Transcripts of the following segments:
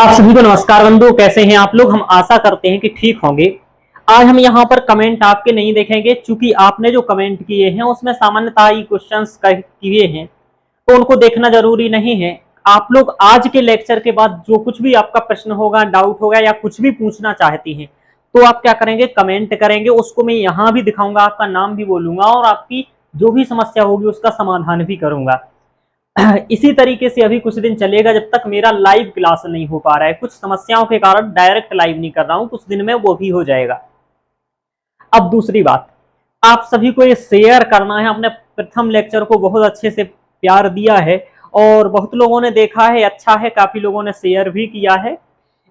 आप सभी को नमस्कार बंधु, कैसे हैं आप लोग। हम आशा करते हैं कि ठीक होंगे। आज हम यहाँ पर कमेंट आपके नहीं देखेंगे, क्योंकि आपने जो कमेंट किए हैं उसमें सामान्यतः ही क्वेश्चंस किए हैं, तो उनको देखना जरूरी नहीं है। आप लोग आज के लेक्चर के बाद जो कुछ भी आपका प्रश्न होगा, डाउट होगा या कुछ भी पूछना चाहती हैं, तो आप क्या करेंगे, कमेंट करेंगे। उसको मैं यहाँ भी दिखाऊंगा, आपका नाम भी बोलूंगा और आपकी जो भी समस्या होगी उसका समाधान भी करूंगा। इसी तरीके से अभी कुछ दिन चलेगा, जब तक मेरा लाइव क्लास नहीं हो पा रहा है। कुछ समस्याओं के कारण डायरेक्ट लाइव नहीं कर रहा हूं, कुछ दिन में वो भी हो जाएगा। अब दूसरी बात, आप सभी को ये शेयर करना है। हमने प्रथम लेक्चर को बहुत अच्छे से प्यार दिया है और बहुत लोगों ने देखा है, अच्छा है, काफी लोगों ने शेयर भी किया है।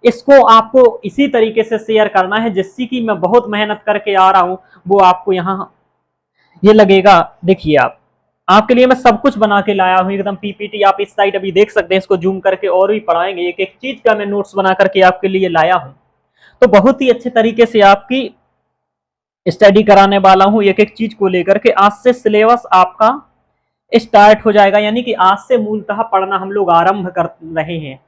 इसको आपको इसी तरीके से शेयर करना है जिससे कि मैं बहुत मेहनत करके आ रहा हूं वो आपको यहाँ ये लगेगा। देखिए, आपके लिए मैं सब कुछ बना के लाया हूं, एकदम पीपीटी। आप इस साइड अभी देख सकते हैं, इसको जूम करके और भी पढ़ाएंगे। एक एक चीज का मैं नोट्स बना करके आपके लिए लाया हूं, तो बहुत ही अच्छे तरीके से आपकी स्टडी कराने वाला हूं। एक एक चीज को लेकर के आज से सिलेबस आपका स्टार्ट हो जाएगा, यानी कि आज से मूलतः पढ़ना हम लोग आरंभ कर रहे हैं।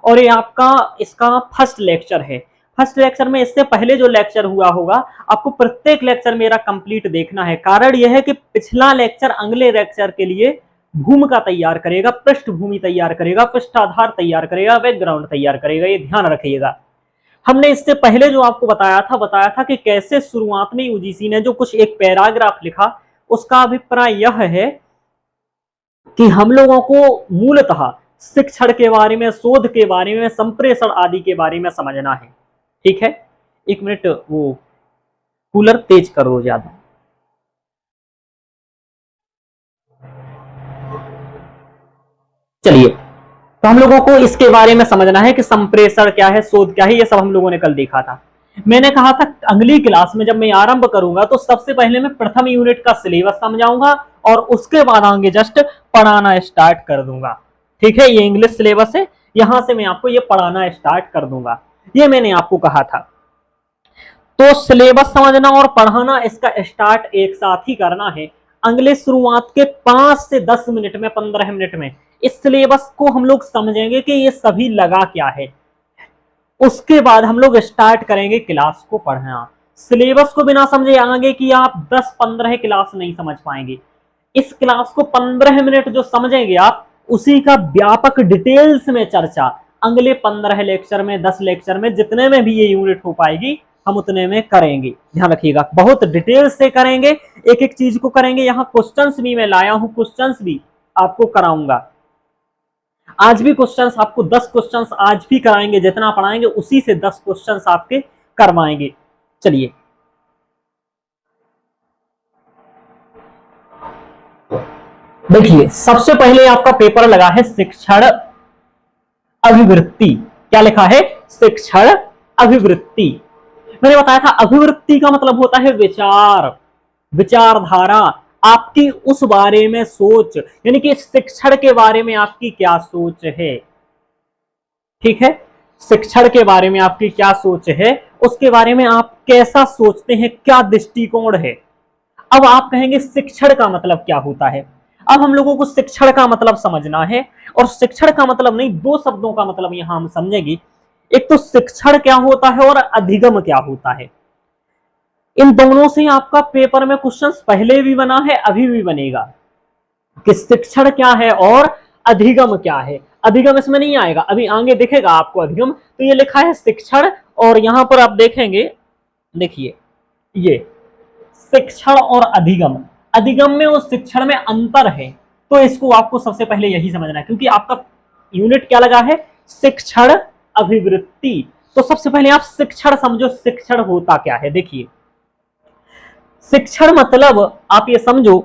और ये आपका इसका फर्स्ट लेक्चर है। फर्स्ट लेक्चर में इससे पहले जो लेक्चर हुआ होगा, आपको प्रत्येक लेक्चर मेरा कंप्लीट देखना है। कारण यह है कि पिछला लेक्चर अगले लेक्चर के लिए भूमिका तैयार करेगा, पृष्ठभूमि तैयार करेगा, पृष्ठाधार तैयार करेगा, बैकग्राउंड तैयार करेगा। ये ध्यान रखिएगा। हमने इससे पहले जो आपको बताया था कि कैसे शुरुआत में यूजीसी ने जो कुछ एक पैराग्राफ लिखा, उसका अभिप्राय यह है कि हम लोगों को मूलतः शिक्षण के बारे में, शोध के बारे में, संप्रेषण आदि के बारे में समझना है। ठीक है, एक मिनट, वो कूलर तेज करो ज्यादा। चलिए, तो हम लोगों को इसके बारे में समझना है कि संप्रेषण क्या है, शोध क्या है। ये सब हम लोगों ने कल देखा था। मैंने कहा था अगली क्लास में जब मैं आरंभ करूंगा तो सबसे पहले मैं प्रथम यूनिट का सिलेबस समझाऊंगा और उसके बाद आगे जस्ट पढ़ाना स्टार्ट कर दूंगा। ठीक है, ये इंग्लिश सिलेबस है, यहां से मैं आपको ये पढ़ाना स्टार्ट कर दूंगा। ये मैंने आपको कहा था। तो सिलेबस समझना और पढ़ाना, इसका स्टार्ट एक साथ ही करना है। अगले शुरुआत के 5 से 10 मिनट में, 15 मिनट में इस सिलेबस को हम लोग समझेंगे कि ये सभी लगा क्या है। उसके बाद हम लोग स्टार्ट करेंगे क्लास को पढ़ना। सिलेबस को बिना समझे आगे की आप 10-15 क्लास नहीं समझ पाएंगे। इस क्लास को 15 मिनट जो समझेंगे आप, उसी का व्यापक डिटेल्स में चर्चा अगले 15 लेक्चर में, 10 लेक्चर में, जितने में भी ये यूनिट हो पाएगी हम उतने में करेंगे। ध्यान रखिएगा, बहुत डिटेल्स से करेंगे, एक एक चीज को करेंगे। यहाँ क्वेश्चंस भी मैं लाया हूं, क्वेश्चंस भी आपको कराऊंगा। आज भी क्वेश्चंस आपको 10 क्वेश्चंस आज भी कराएंगे, जितना पढ़ाएंगे उसी से 10 क्वेश्चंस आपके करवाएंगे। चलिए, देखिए, सबसे पहले आपका पेपर लगा है शिक्षण अभिवृत्ति। क्या लिखा है? शिक्षण अभिवृत्ति। मैंने बताया था अभिवृत्ति का मतलब होता है विचार, विचारधारा, आपकी उस बारे में सोच, यानी कि शिक्षण के बारे में आपकी क्या सोच है। ठीक है, शिक्षण के बारे में आपकी क्या सोच है, उसके बारे में आप कैसा सोचते हैं, क्या दृष्टिकोण है। अब आप कहेंगे शिक्षण का मतलब क्या होता है। अब हम लोगों को शिक्षण का मतलब समझना है, और शिक्षण का मतलब नहीं, 2 शब्दों का मतलब यहां हम समझेंगे। एक तो शिक्षण क्या होता है और अधिगम क्या होता है। इन दोनों से आपका पेपर में क्वेश्चंस पहले भी बना है, अभी भी बनेगा कि शिक्षण क्या है और अधिगम क्या है। अधिगम इसमें नहीं आएगा, अभी आगे दिखेगा आपको अधिगम। तो ये लिखा है शिक्षण, और यहां पर आप देखेंगे, देखिए ये शिक्षण और अधिगम, अधिगम में और शिक्षण में अंतर है। तो इसको आपको सबसे पहले यही समझना है, क्योंकि आपका यूनिट क्या लगा है, शिक्षण अभिवृत्ति। तो सबसे पहले आप शिक्षण समझो, शिक्षण होता क्या है। देखिए, शिक्षण मतलब आप ये समझो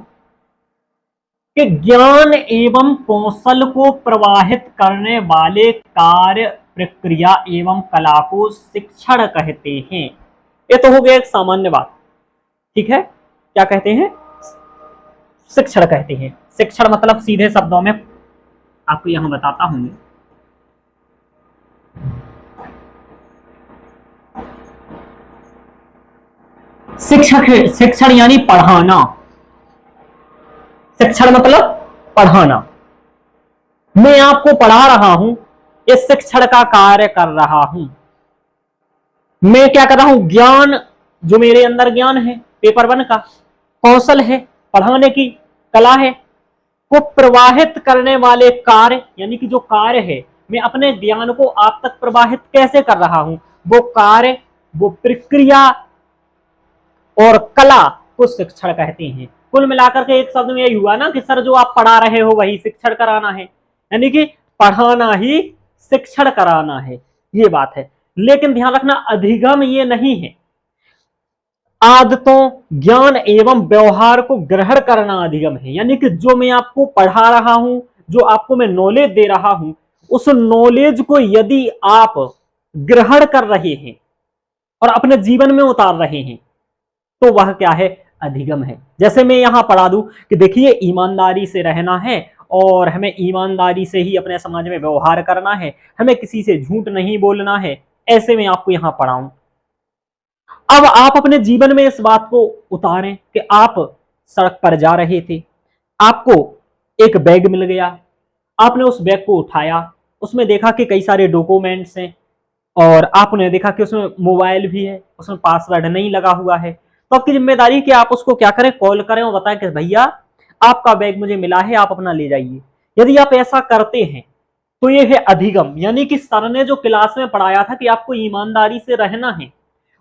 कि ज्ञान एवं कौशल को प्रवाहित करने वाले कार्य, प्रक्रिया एवं कला को शिक्षण कहते हैं। ये तो हो गया एक सामान्य बात। ठीक है, क्या कहते हैं? शिक्षण कहते हैं। शिक्षण मतलब सीधे शब्दों में आपको यहां बताता हूं। शिक्षण यानी पढ़ाना। शिक्षण मतलब पढ़ाना। मैं आपको पढ़ा रहा हूं, इस शिक्षण का कार्य कर रहा हूं। मैं क्या कर रहा हूं, ज्ञान, जो मेरे अंदर ज्ञान है, पेपर 1 का कौशल है, पढ़ाने की कला है, को प्रवाहित करने वाले कार्य, यानी कि जो कार्य है, मैं अपने ज्ञान को आप तक प्रवाहित कैसे कर रहा हूं, वो कार्य, वो प्रक्रिया और कला को शिक्षण कहते हैं। कुल मिलाकर के एक शब्द में यही हुआ ना कि सर जो आप पढ़ा रहे हो वही शिक्षण कराना है, यानी कि पढ़ाना ही शिक्षण कराना है, ये बात है। लेकिन ध्यान रखना, अधिगम ये नहीं है। आदतों, ज्ञान एवं व्यवहार को ग्रहण करना अधिगम है, यानी कि जो मैं आपको पढ़ा रहा हूं, जो आपको मैं नॉलेज दे रहा हूं, उस नॉलेज को यदि आप ग्रहण कर रहे हैं और अपने जीवन में उतार रहे हैं तो वह क्या है, अधिगम है। जैसे मैं यहां पढ़ा दूं कि देखिए ईमानदारी से रहना है और हमें ईमानदारी से ही अपने समाज में व्यवहार करना है, हमें किसी से झूठ नहीं बोलना है, ऐसे मैं आपको यहां पढ़ाऊं। अब आप अपने जीवन में इस बात को उतारें कि आप सड़क पर जा रहे थे, आपको एक बैग मिल गया, आपने उस बैग को उठाया, उसमें देखा कि कई सारे डॉक्यूमेंट्स हैं और आपने देखा कि उसमें मोबाइल भी है, उसमें पासवर्ड नहीं लगा हुआ है, तो आपकी जिम्मेदारी कि आप उसको क्या करें, कॉल करें और बताएं कि भैया आपका बैग मुझे मिला है, आप अपना ले जाइए। यदि आप ऐसा करते हैं तो ये है अधिगम, यानी कि सर ने जो क्लास में पढ़ाया था कि आपको ईमानदारी से रहना है,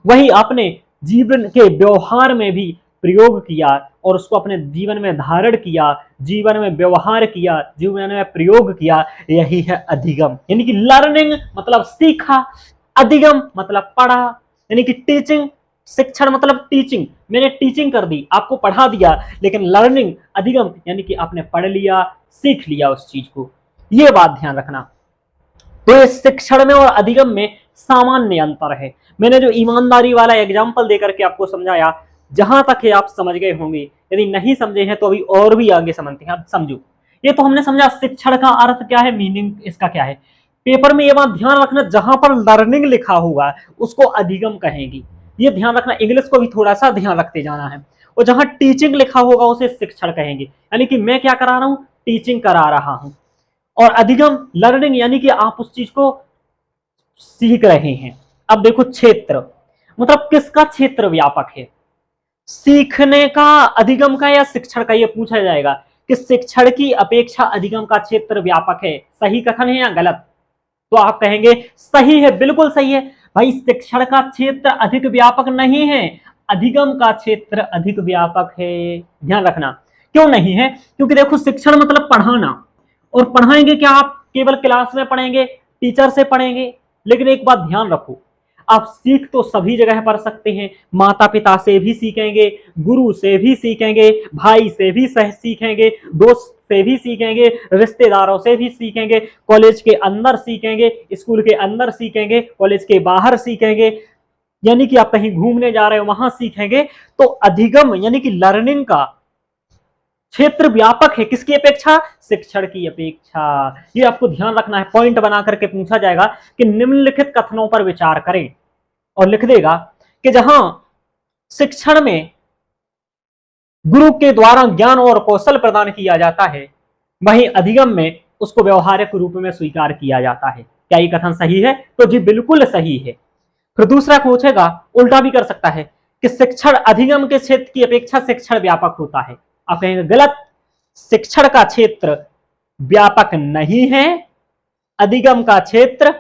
वही आपने जीवन के व्यवहार में भी प्रयोग किया और उसको अपने जीवन में धारण किया, जीवन में व्यवहार किया, जीवन में प्रयोग किया, यही है अधिगम। यानी कि लर्निंग मतलब सीखा, अधिगम मतलब पढ़ा, यानी कि टीचिंग, शिक्षण मतलब टीचिंग, मैंने टीचिंग कर दी, आपको पढ़ा दिया, लेकिन लर्निंग, अधिगम यानी कि आपने पढ़ लिया, सीख लिया उस चीज को, ये बात ध्यान रखना। तो इस शिक्षण में और अधिगम में सामान्य अंतर है। मैंने जो ईमानदारी वाला एग्जाम्पल देकर के आपको समझाया, जहां तक है आप समझ गए होंगे, यदि नहीं समझे हैं तो अभी और भी आगे समझते हैं। अब समझो, ये तो हमने समझा शिक्षण का अर्थ क्या है, मीनिंग इसका क्या है। पेपर में ये बात ध्यान रखना, जहां पर लर्निंग लिखा होगा उसको अधिगम कहेंगे, ये ध्यान रखना। इंग्लिश को भी थोड़ा सा ध्यान रखते जाना है। और जहां टीचिंग लिखा होगा उसे शिक्षण कहेंगे, यानी कि मैं क्या करा रहा हूं, टीचिंग करा रहा हूं। और अधिगम लर्निंग, यानी कि आप उस चीज को सीख रहे हैं। अब देखो, क्षेत्र मतलब किसका क्षेत्र व्यापक है, सीखने का, अधिगम का या शिक्षण का, ये पूछा जाएगा कि शिक्षण की अपेक्षा अधिगम का क्षेत्र व्यापक है। सही कथन है या गलत? तो आप कहेंगे सही है, बिल्कुल सही है भाई, शिक्षण का क्षेत्र अधिक व्यापक नहीं है, अधिगम का क्षेत्र अधिक व्यापक है। ध्यान रखना, क्यों नहीं है, क्योंकि देखो शिक्षण मतलब पढ़ाना, और पढ़ाएंगे क्या, आप केवल क्लास में पढ़ेंगे, टीचर से पढ़ेंगे, लेकिन एक बात ध्यान रखो, आप सीख तो सभी जगह पढ़ सकते हैं, माता पिता से भी सीखेंगे, गुरु से भी सीखेंगे, भाई से भी सीखेंगे, दोस्त से भी सीखेंगे, रिश्तेदारों से भी सीखेंगे, कॉलेज के अंदर सीखेंगे, स्कूल के अंदर सीखेंगे, कॉलेज के बाहर सीखेंगे, यानी कि आप कहीं घूमने जा रहे हो वहां सीखेंगे। तो अधिगम यानी कि लर्निंग का क्षेत्र व्यापक है, किसकी अपेक्षा, शिक्षण की अपेक्षा। ये आपको ध्यान रखना है, पॉइंट बना करके पूछा जाएगा कि निम्नलिखित कथनों पर विचार करें, और लिख देगा कि जहां शिक्षण में गुरु के द्वारा ज्ञान और कौशल प्रदान किया जाता है, वहीं अधिगम में उसको व्यवहारिक रूप में स्वीकार किया जाता है। क्या ये कथन सही है? तो जी बिल्कुल सही है। फिर दूसरा पूछेगा, उल्टा भी कर सकता है कि शिक्षण अधिगम के क्षेत्र की अपेक्षा शिक्षण व्यापक होता है। आप कहेंगे गलत, शिक्षण का क्षेत्र व्यापक नहीं है, अधिगम का क्षेत्र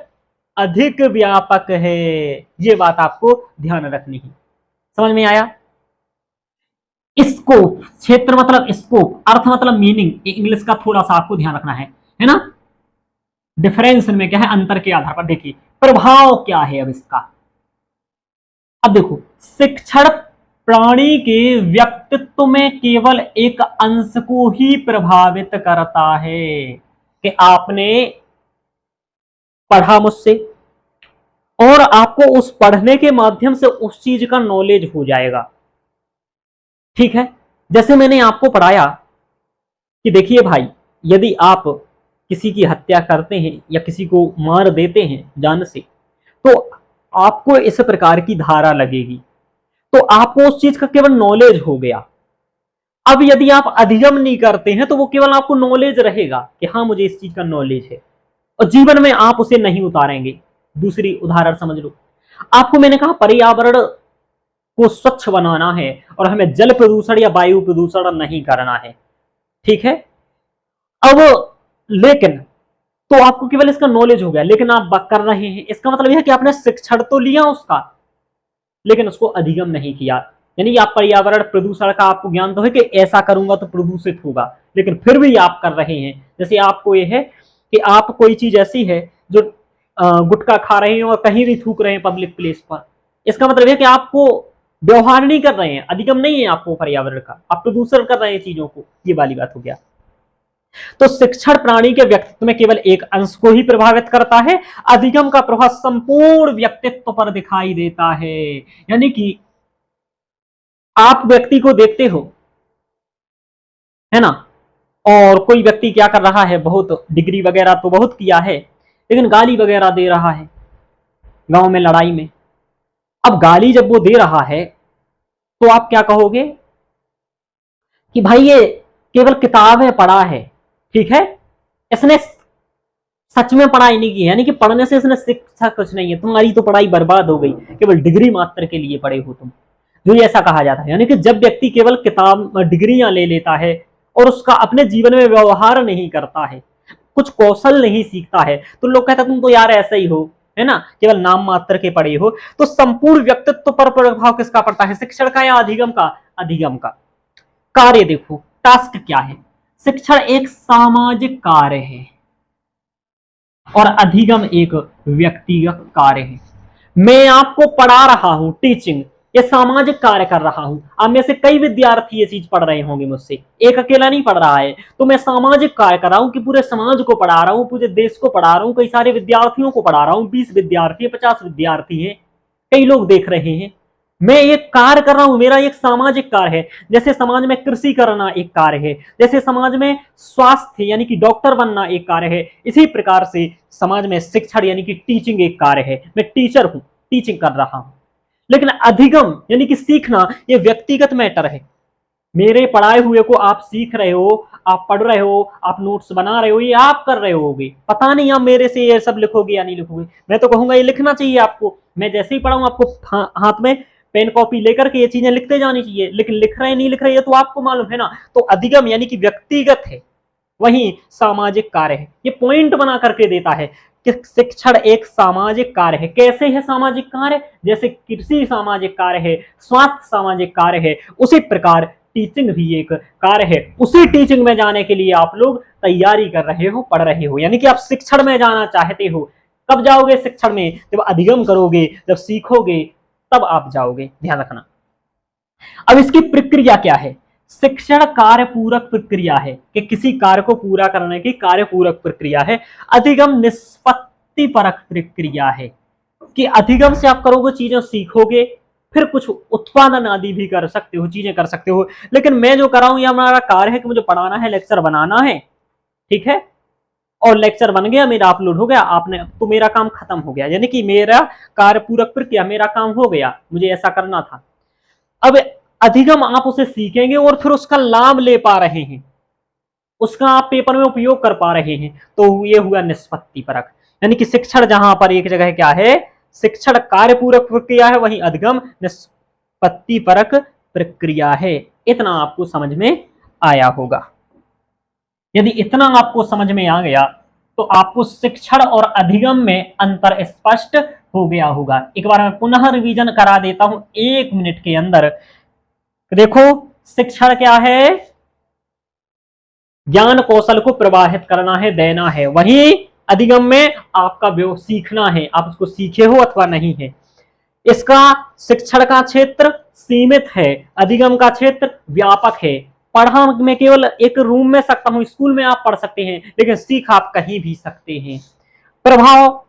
अधिक व्यापक है। ये बात आपको ध्यान रखनी है। समझ में आया? स्कोप, क्षेत्र मतलब स्कोप, अर्थ मतलब मीनिंग, इंग्लिश का थोड़ा सा आपको ध्यान रखना है ना। डिफरेंस में क्या है, अंतर के आधार पर देखिए प्रभाव क्या है अब इसका। अब देखो, शिक्षण प्राणी के व्यक्तित्व में केवल एक अंश को ही प्रभावित करता है कि आपने पढ़ा मुझसे और आपको उस पढ़ने के माध्यम से उस चीज का नॉलेज हो जाएगा। ठीक है, जैसे मैंने आपको पढ़ाया कि देखिए भाई, यदि आप किसी की हत्या करते हैं या किसी को मार देते हैं जान से, तो आपको इस प्रकार की धारा लगेगी, तो आपको उस चीज का केवल नॉलेज हो गया। अब यदि आप अधिगम नहीं करते हैं तो वो केवल आपको नॉलेज रहेगा कि हाँ मुझे इस चीज का नॉलेज है, और जीवन में आप उसे नहीं उतारेंगे। दूसरी उदाहरण समझ लो, आपको मैंने कहा पर्यावरण को स्वच्छ बनाना है और हमें जल प्रदूषण या वायु प्रदूषण नहीं करना है, ठीक है। अब लेकिन तो आपको केवल इसका नॉलेज हो गया, लेकिन आप कर रहे हैं, इसका मतलब यह है कि आपने शिक्षण तो लिया उसका, लेकिन उसको अधिगम नहीं किया। यानी आप पर्यावरण प्रदूषण का आपको ज्ञान तो है कि ऐसा करूंगा तो प्रदूषित होगा, लेकिन फिर भी आप कर रहे हैं। जैसे आपको यह है कि आप कोई चीज ऐसी है जो गुटखा खा रहे हैं और कहीं भी थूक रहे हैं पब्लिक प्लेस पर, इसका मतलब है कि आपको व्यवहार नहीं कर रहे हैं, अधिगम नहीं है आपको पर्यावरण का, आप प्रदूषण कर रहे हैं चीजों को। ये वाली बात हो गया। तो शिक्षण प्राणी के व्यक्तित्व में केवल एक अंश को ही प्रभावित करता है, अधिगम का प्रभाव संपूर्ण व्यक्तित्व पर दिखाई देता है। यानी कि आप व्यक्ति को देखते हो, है ना, और कोई व्यक्ति क्या कर रहा है, बहुत डिग्री वगैरह तो बहुत किया है, लेकिन गाली वगैरह दे रहा है गांव में लड़ाई में। अब गाली जब वो दे रहा है तो आप क्या कहोगे कि भाई ये केवल किताब में पढ़ा है, ठीक है, इसने सच में पढ़ाई नहीं की, यानी कि पढ़ने से इसने शिक्षा कुछ नहीं है, तुम्हारी तो पढ़ाई बर्बाद हो गई, केवल डिग्री मात्र के लिए पढ़े हो तुम, जो ऐसा कहा जाता है। यानी कि जब व्यक्ति केवल किताब डिग्रियां ले लेता है और उसका अपने जीवन में व्यवहार नहीं करता है, कुछ कौशल नहीं सीखता है, तो लोग कहते हैं तुम तो यार ऐसा ही हो, है ना, केवल नाम मात्र के पढ़े हो। तो संपूर्ण व्यक्तित्व पर प्रभाव किसका पड़ता है, शिक्षण का या अधिगम का? अधिगम का। कार्य देखो, टास्क क्या है, शिक्षण एक सामाजिक कार्य है और अधिगम एक व्यक्तिगत कार्य है। मैं आपको पढ़ा रहा हूं, टीचिंग, ये सामाजिक कार्य कर रहा हूं। अब में से कई विद्यार्थी ये चीज पढ़ रहे होंगे मुझसे, एक अकेला नहीं पढ़ रहा है। तो मैं सामाजिक कार्य कर रहा हूं कि पूरे समाज को पढ़ा रहा हूं, पूरे देश को पढ़ा रहा हूं, कई सारे विद्यार्थियों को पढ़ा रहा हूं, 20 विद्यार्थी, 50 विद्यार्थी है, कई लोग देख रहे हैं। मैं एक कार्य कर रहा हूं, मेरा एक सामाजिक कार्य है। जैसे समाज में कृषि करना एक कार्य है, जैसे समाज में स्वास्थ्य यानी कि डॉक्टर बनना एक कार्य है, इसी प्रकार से समाज में शिक्षण यानी कि टीचिंग एक कार्य है। मैं टीचर हूं, टीचिंग कर रहा हूं। लेकिन अधिगम यानी कि सीखना, ये व्यक्तिगत मैटर है। मेरे पढ़ाए हुए को आप सीख रहे हो, आप पढ़ रहे हो, आप नोट्स बना रहे हो, ये आप कर रहे होगे। पता नहीं आप मेरे से ये सब लिखोगे या नहीं लिखोगे। मैं तो कहूंगा ये लिखना चाहिए आपको। मैं जैसे ही पढ़ाऊं आपको हाथ में पेन कॉपी लेकर के ये चीजें लिखते जानी चाहिए, लेकिन लिख रहे नहीं लिख रहे ये तो आपको मालूम है ना। तो अधिगम यानी कि व्यक्तिगत है, वही सामाजिक कार्य है। ये पॉइंट बना करके देता है कि शिक्षण एक सामाजिक कार्य है। कैसे है सामाजिक कार्य? जैसे कृषि सामाजिक कार्य है, स्वास्थ्य सामाजिक कार्य है, उसी प्रकार टीचिंग भी एक कार्य है। उसी टीचिंग में जाने के लिए आप लोग तैयारी कर रहे हो, पढ़ रहे हो, यानी कि आप शिक्षण में जाना चाहते हो। कब जाओगे शिक्षण में? जब अधिगम करोगे, जब सीखोगे, तब आप जाओगे, ध्यान रखना। अब इसकी प्रक्रिया क्या है? शिक्षण कार्य पूरक प्रक्रिया है कि किसी कार्य को पूरा करने की कार्य पूरक प्रक्रिया है। अधिगम निष्पत्ति परक प्रक्रिया है कि अधिगम से आप करोगे, चीजें सीखोगे, फिर कुछ उत्पादन आदि भी कर सकते हो, चीजें कर सकते हो। लेकिन मैं जो कर रहा हूं, यह हमारा कार्य है कि मुझे पढ़ाना है, लेक्चर बनाना है, ठीक है, और लेक्चर बन गया, मेरा अपलोड हो गया, आपने तो मेरा काम खत्म हो गया, यानी कि मेरा कार्य पूरक प्रक्रिया, मेरा काम हो गया, मुझे ऐसा करना था। अब अधिगम आप उसे सीखेंगे और फिर उसका लाभ ले पा रहे हैं, उसका आप पेपर में उपयोग कर पा रहे हैं, तो ये हुआ निष्पत्ति परक। यानी कि शिक्षण जहां पर एक जगह क्या है, शिक्षण कार्य पूरक प्रक्रिया है, वहीं अधिगम निष्पत्ति परक प्रक्रिया है। इतना आपको समझ में आया होगा। यदि इतना आपको समझ में आ गया तो आपको शिक्षण और अधिगम में अंतर स्पष्ट हो गया होगा। एक बार मैं पुनः रिवीजन करा देता हूं 1 मिनट के अंदर। देखो, शिक्षण क्या है? ज्ञान कौशल को प्रवाहित करना है, देना है। वहीं अधिगम में आपका सीखना है, आप उसको सीखे हो अथवा नहीं है। इसका शिक्षण का क्षेत्र सीमित है, अधिगम का क्षेत्र व्यापक है। पढ़ा मैं केवल एक रूम में सकता हूं, स्कूल में आप पढ़ सकते हैं, लेकिन सीख आप कहीं भी सकते हैं। प्रभाव,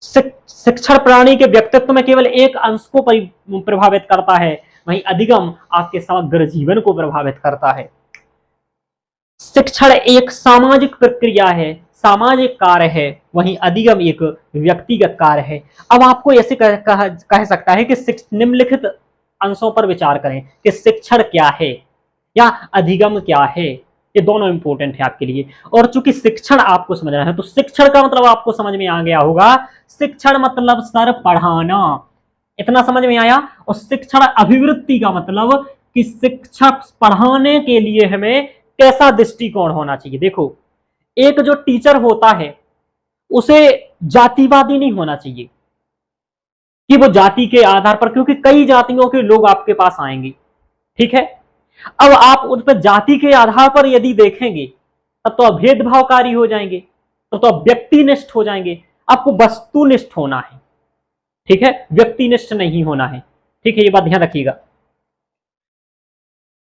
शिक्षण प्राणी के व्यक्तित्व में केवल एक अंश को प्रभावित करता है, वहीं अधिगम आपके समग्र जीवन को प्रभावित करता है। शिक्षण एक सामाजिक प्रक्रिया है, सामाजिक कार्य है, वहीं अधिगम एक व्यक्तिगत कार्य है। अब आपको ऐसे कह सकता है कि निम्नलिखित अंशों पर विचार करें कि शिक्षण क्या है या अधिगम क्या है। ये दोनों इंपॉर्टेंट है आपके लिए। और चूंकि शिक्षण आपको समझना है तो शिक्षण का मतलब आपको समझ में आ गया होगा। शिक्षण मतलब सर पढ़ाना, इतना समझ में आया। और शिक्षण अभिवृत्ति का मतलब कि शिक्षक पढ़ाने के लिए हमें कैसा दृष्टिकोण होना चाहिए। देखो, एक जो टीचर होता है उसे जातिवादी नहीं होना चाहिए कि वो जाति के आधार पर, क्योंकि कई जातियों के लोग आपके पास आएंगे, ठीक है। अब आप उन पर जाति के आधार पर यदि देखेंगे तब तो आप भेदभावकारी हो जाएंगे, तब तो आप व्यक्तिनिष्ठ हो जाएंगे। आपको वस्तुनिष्ठ होना है, ठीक है, व्यक्तिनिष्ठ नहीं होना है, ठीक है, ये बात ध्यान रखिएगा।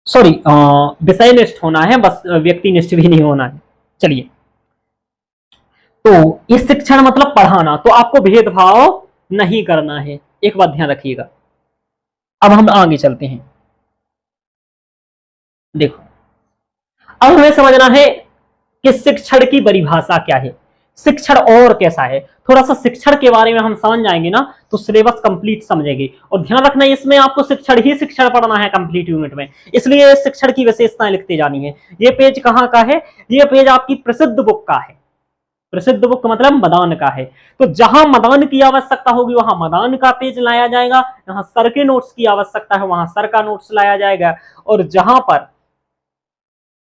सॉरी, विषयनिष्ठ होना है, बस व्यक्तिनिष्ठ भी नहीं होना है। चलिए, तो इस शिक्षण मतलब पढ़ाना, तो आपको भेदभाव नहीं करना है, एक बात ध्यान रखिएगा। अब हम आगे चलते हैं। देखो, अब हमें समझना है कि शिक्षण की परिभाषा क्या है, शिक्षण और कैसा है। थोड़ा सा शिक्षण के बारे में हम समझ जाएंगे ना तो सिलेबस कंप्लीट समझेंगे। और ध्यान रखना, इसमें आपको शिक्षण ही शिक्षण पढ़ना है कंप्लीट यूनिट में, इसलिए शिक्षण की विशेषताएं लिखते जानी है। ये पेज कहाँ का है? ये पेज आपकी प्रसिद्ध बुक का है। प्रसिद्ध बुक मतलब मदान का है। तो जहां मदान की आवश्यकता होगी वहां मदान का पेज लाया जाएगा, जहां सर के नोट्स की आवश्यकता है वहां सर का नोट्स लाया जाएगा, और जहां पर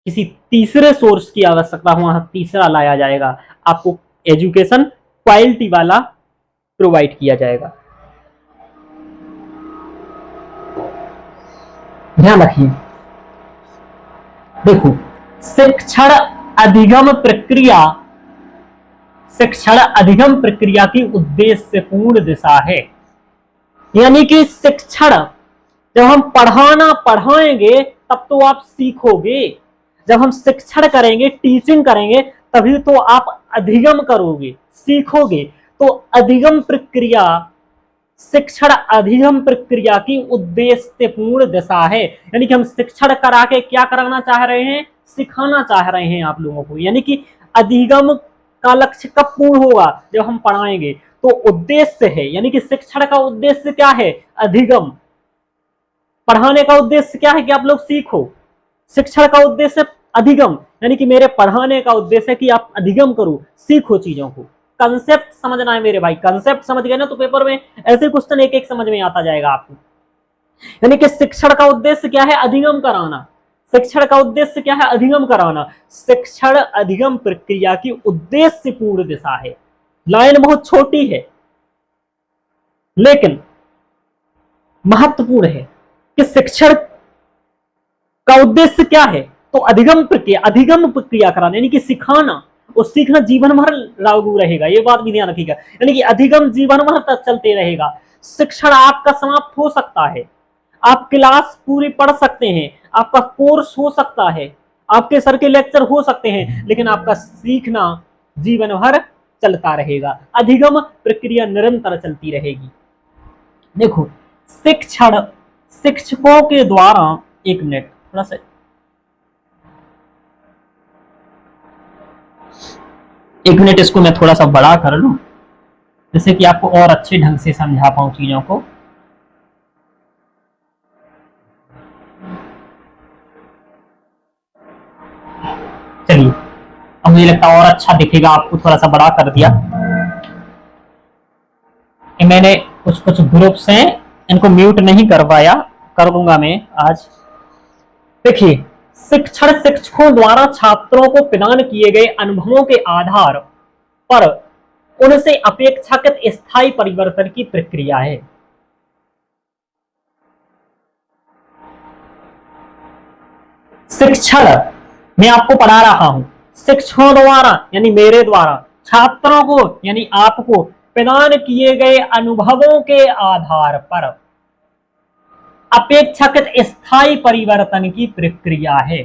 किसी तीसरे सोर्स की आवश्यकता हो वहां तीसरा लाया जाएगा। आपको एजुकेशन क्वालिटी वाला प्रोवाइड किया जाएगा। ध्यान रखिए, देखो, शिक्षण अधिगम प्रक्रिया, शिक्षण अधिगम प्रक्रिया की उद्देश्यपूर्ण दिशा है। यानी कि शिक्षण, जब हम पढ़ाना पढ़ाएंगे तब तो आप सीखोगे। जब हम शिक्षण करेंगे, टीचिंग करेंगे, तभी तो आप अधिगम करोगे, सीखोगे। तो अधिगम प्रक्रिया, शिक्षण अधिगम प्रक्रिया की उद्देश्यपूर्ण दिशा है। यानी कि हम शिक्षण करा के क्या कराना चाह रहे हैं? सिखाना चाह रहे हैं आप लोगों को। यानी कि अधिगम का लक्ष्य कब पूर्ण होगा? जब हम पढ़ाएंगे। तो उद्देश्य है, यानी कि शिक्षण का उद्देश्य क्या है? अधिगम। पढ़ाने का उद्देश्य क्या है? कि आप लोग सीखो। शिक्षण का उद्देश्य अधिगम, यानी कि मेरे पढ़ाने का उद्देश्य है कि आप अधिगम करो, सीखो चीजों को। कंसेप्ट समझना है मेरे भाई, कंसेप्ट समझ गए ना तो पेपर में ऐसे क्वेश्चन एक एक समझ में आता जाएगा आपको। यानी कि शिक्षण का उद्देश्य क्या है? अधिगम कराना। शिक्षण का उद्देश्य क्या है? अधिगम कराना। शिक्षण अधिगम प्रक्रिया की उद्देश्यपूर्ण दिशा है। लाइन बहुत छोटी है लेकिन महत्वपूर्ण है कि शिक्षण का उद्देश्य क्या है? तो अधिगम प्रक्रिया कराना, यानी कि सिखाना, और सीखना जीवन भर लागू रहेगा। ये बात भी ध्यान रखिएगा, यानी कि अधिगम जीवन भर तक चलते रहेगा। शिक्षण आपका समाप्त हो सकता है, आप क्लास पूरी पढ़ सकते हैं, आपका कोर्स हो सकता है, आपके सर के लेक्चर हो सकते हैं, लेकिन आपका सीखना जीवन भर चलता रहेगा। अधिगम प्रक्रिया निरंतर चलती रहेगी। देखो, शिक्षण शिक्षकों के द्वारा, एक मिनट, थोड़ा सा एक मिनट, इसको मैं थोड़ा सा बड़ा कर लूं जिससे कि आपको और अच्छे ढंग से समझा पाऊं चीजों को। चलिए, अब मुझे लगता है और अच्छा दिखेगा, आपको थोड़ा सा बड़ा कर दिया। मैंने कुछ कुछ ग्रुप्स हैं इनको म्यूट नहीं करवाया, कर दूंगा मैं आज। देखिए, शिक्षण शिक्षकों द्वारा छात्रों को प्रदान किए गए अनुभवों के आधार पर उनसे अपेक्षाकृत स्थायी परिवर्तन की प्रक्रिया है। शिक्षण मैं आपको पढ़ा रहा हूं, शिक्षकों द्वारा यानी मेरे द्वारा छात्रों को यानी आपको प्रदान किए गए अनुभवों के आधार पर अपेक्षाकृत स्थायी परिवर्तन की प्रक्रिया है।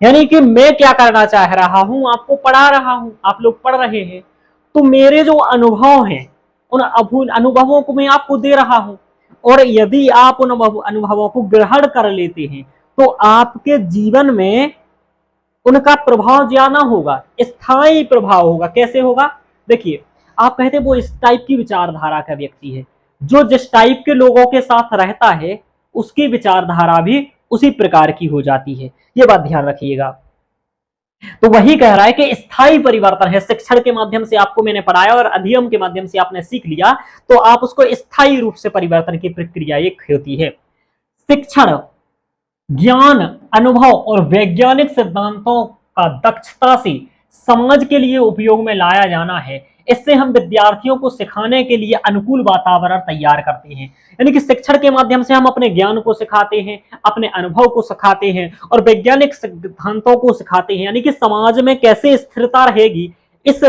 यानी कि मैं क्या करना चाह रहा हूं? आपको पढ़ा रहा हूं, आप लोग पढ़ रहे हैं, तो मेरे जो अनुभव हैं उन अनुभवों को मैं आपको दे रहा हूं, और यदि आप उन अनुभवों को ग्रहण कर लेते हैं तो आपके जीवन में उनका प्रभाव ज्यादा होगा, स्थायी प्रभाव होगा। कैसे होगा? देखिए, आप कहते वो इस टाइप की विचारधारा का व्यक्ति है, जो जिस टाइप के लोगों के साथ रहता है उसकी विचारधारा भी उसी प्रकार की हो जाती है। ये बात ध्यान रखिएगा। तो वही कह रहा है कि स्थायी परिवर्तन है, शिक्षण के माध्यम से आपको मैंने पढ़ाया और अध्ययन के माध्यम से आपने सीख लिया, तो आप उसको स्थायी रूप से परिवर्तन की प्रक्रिया एक होती है। शिक्षण ज्ञान, अनुभव और वैज्ञानिक सिद्धांतों का दक्षता से समाज के लिए उपयोग में लाया जाना है। इससे हम विद्यार्थियों को सिखाने के लिए अनुकूल वातावरण तैयार करते हैं। यानी कि शिक्षण के माध्यम से हम अपने ज्ञान को सिखाते हैं, अपने अनुभव को सिखाते हैं और वैज्ञानिक सिद्धांतों को सिखाते हैं। यानी कि समाज में कैसे स्थिरता रहेगी, इस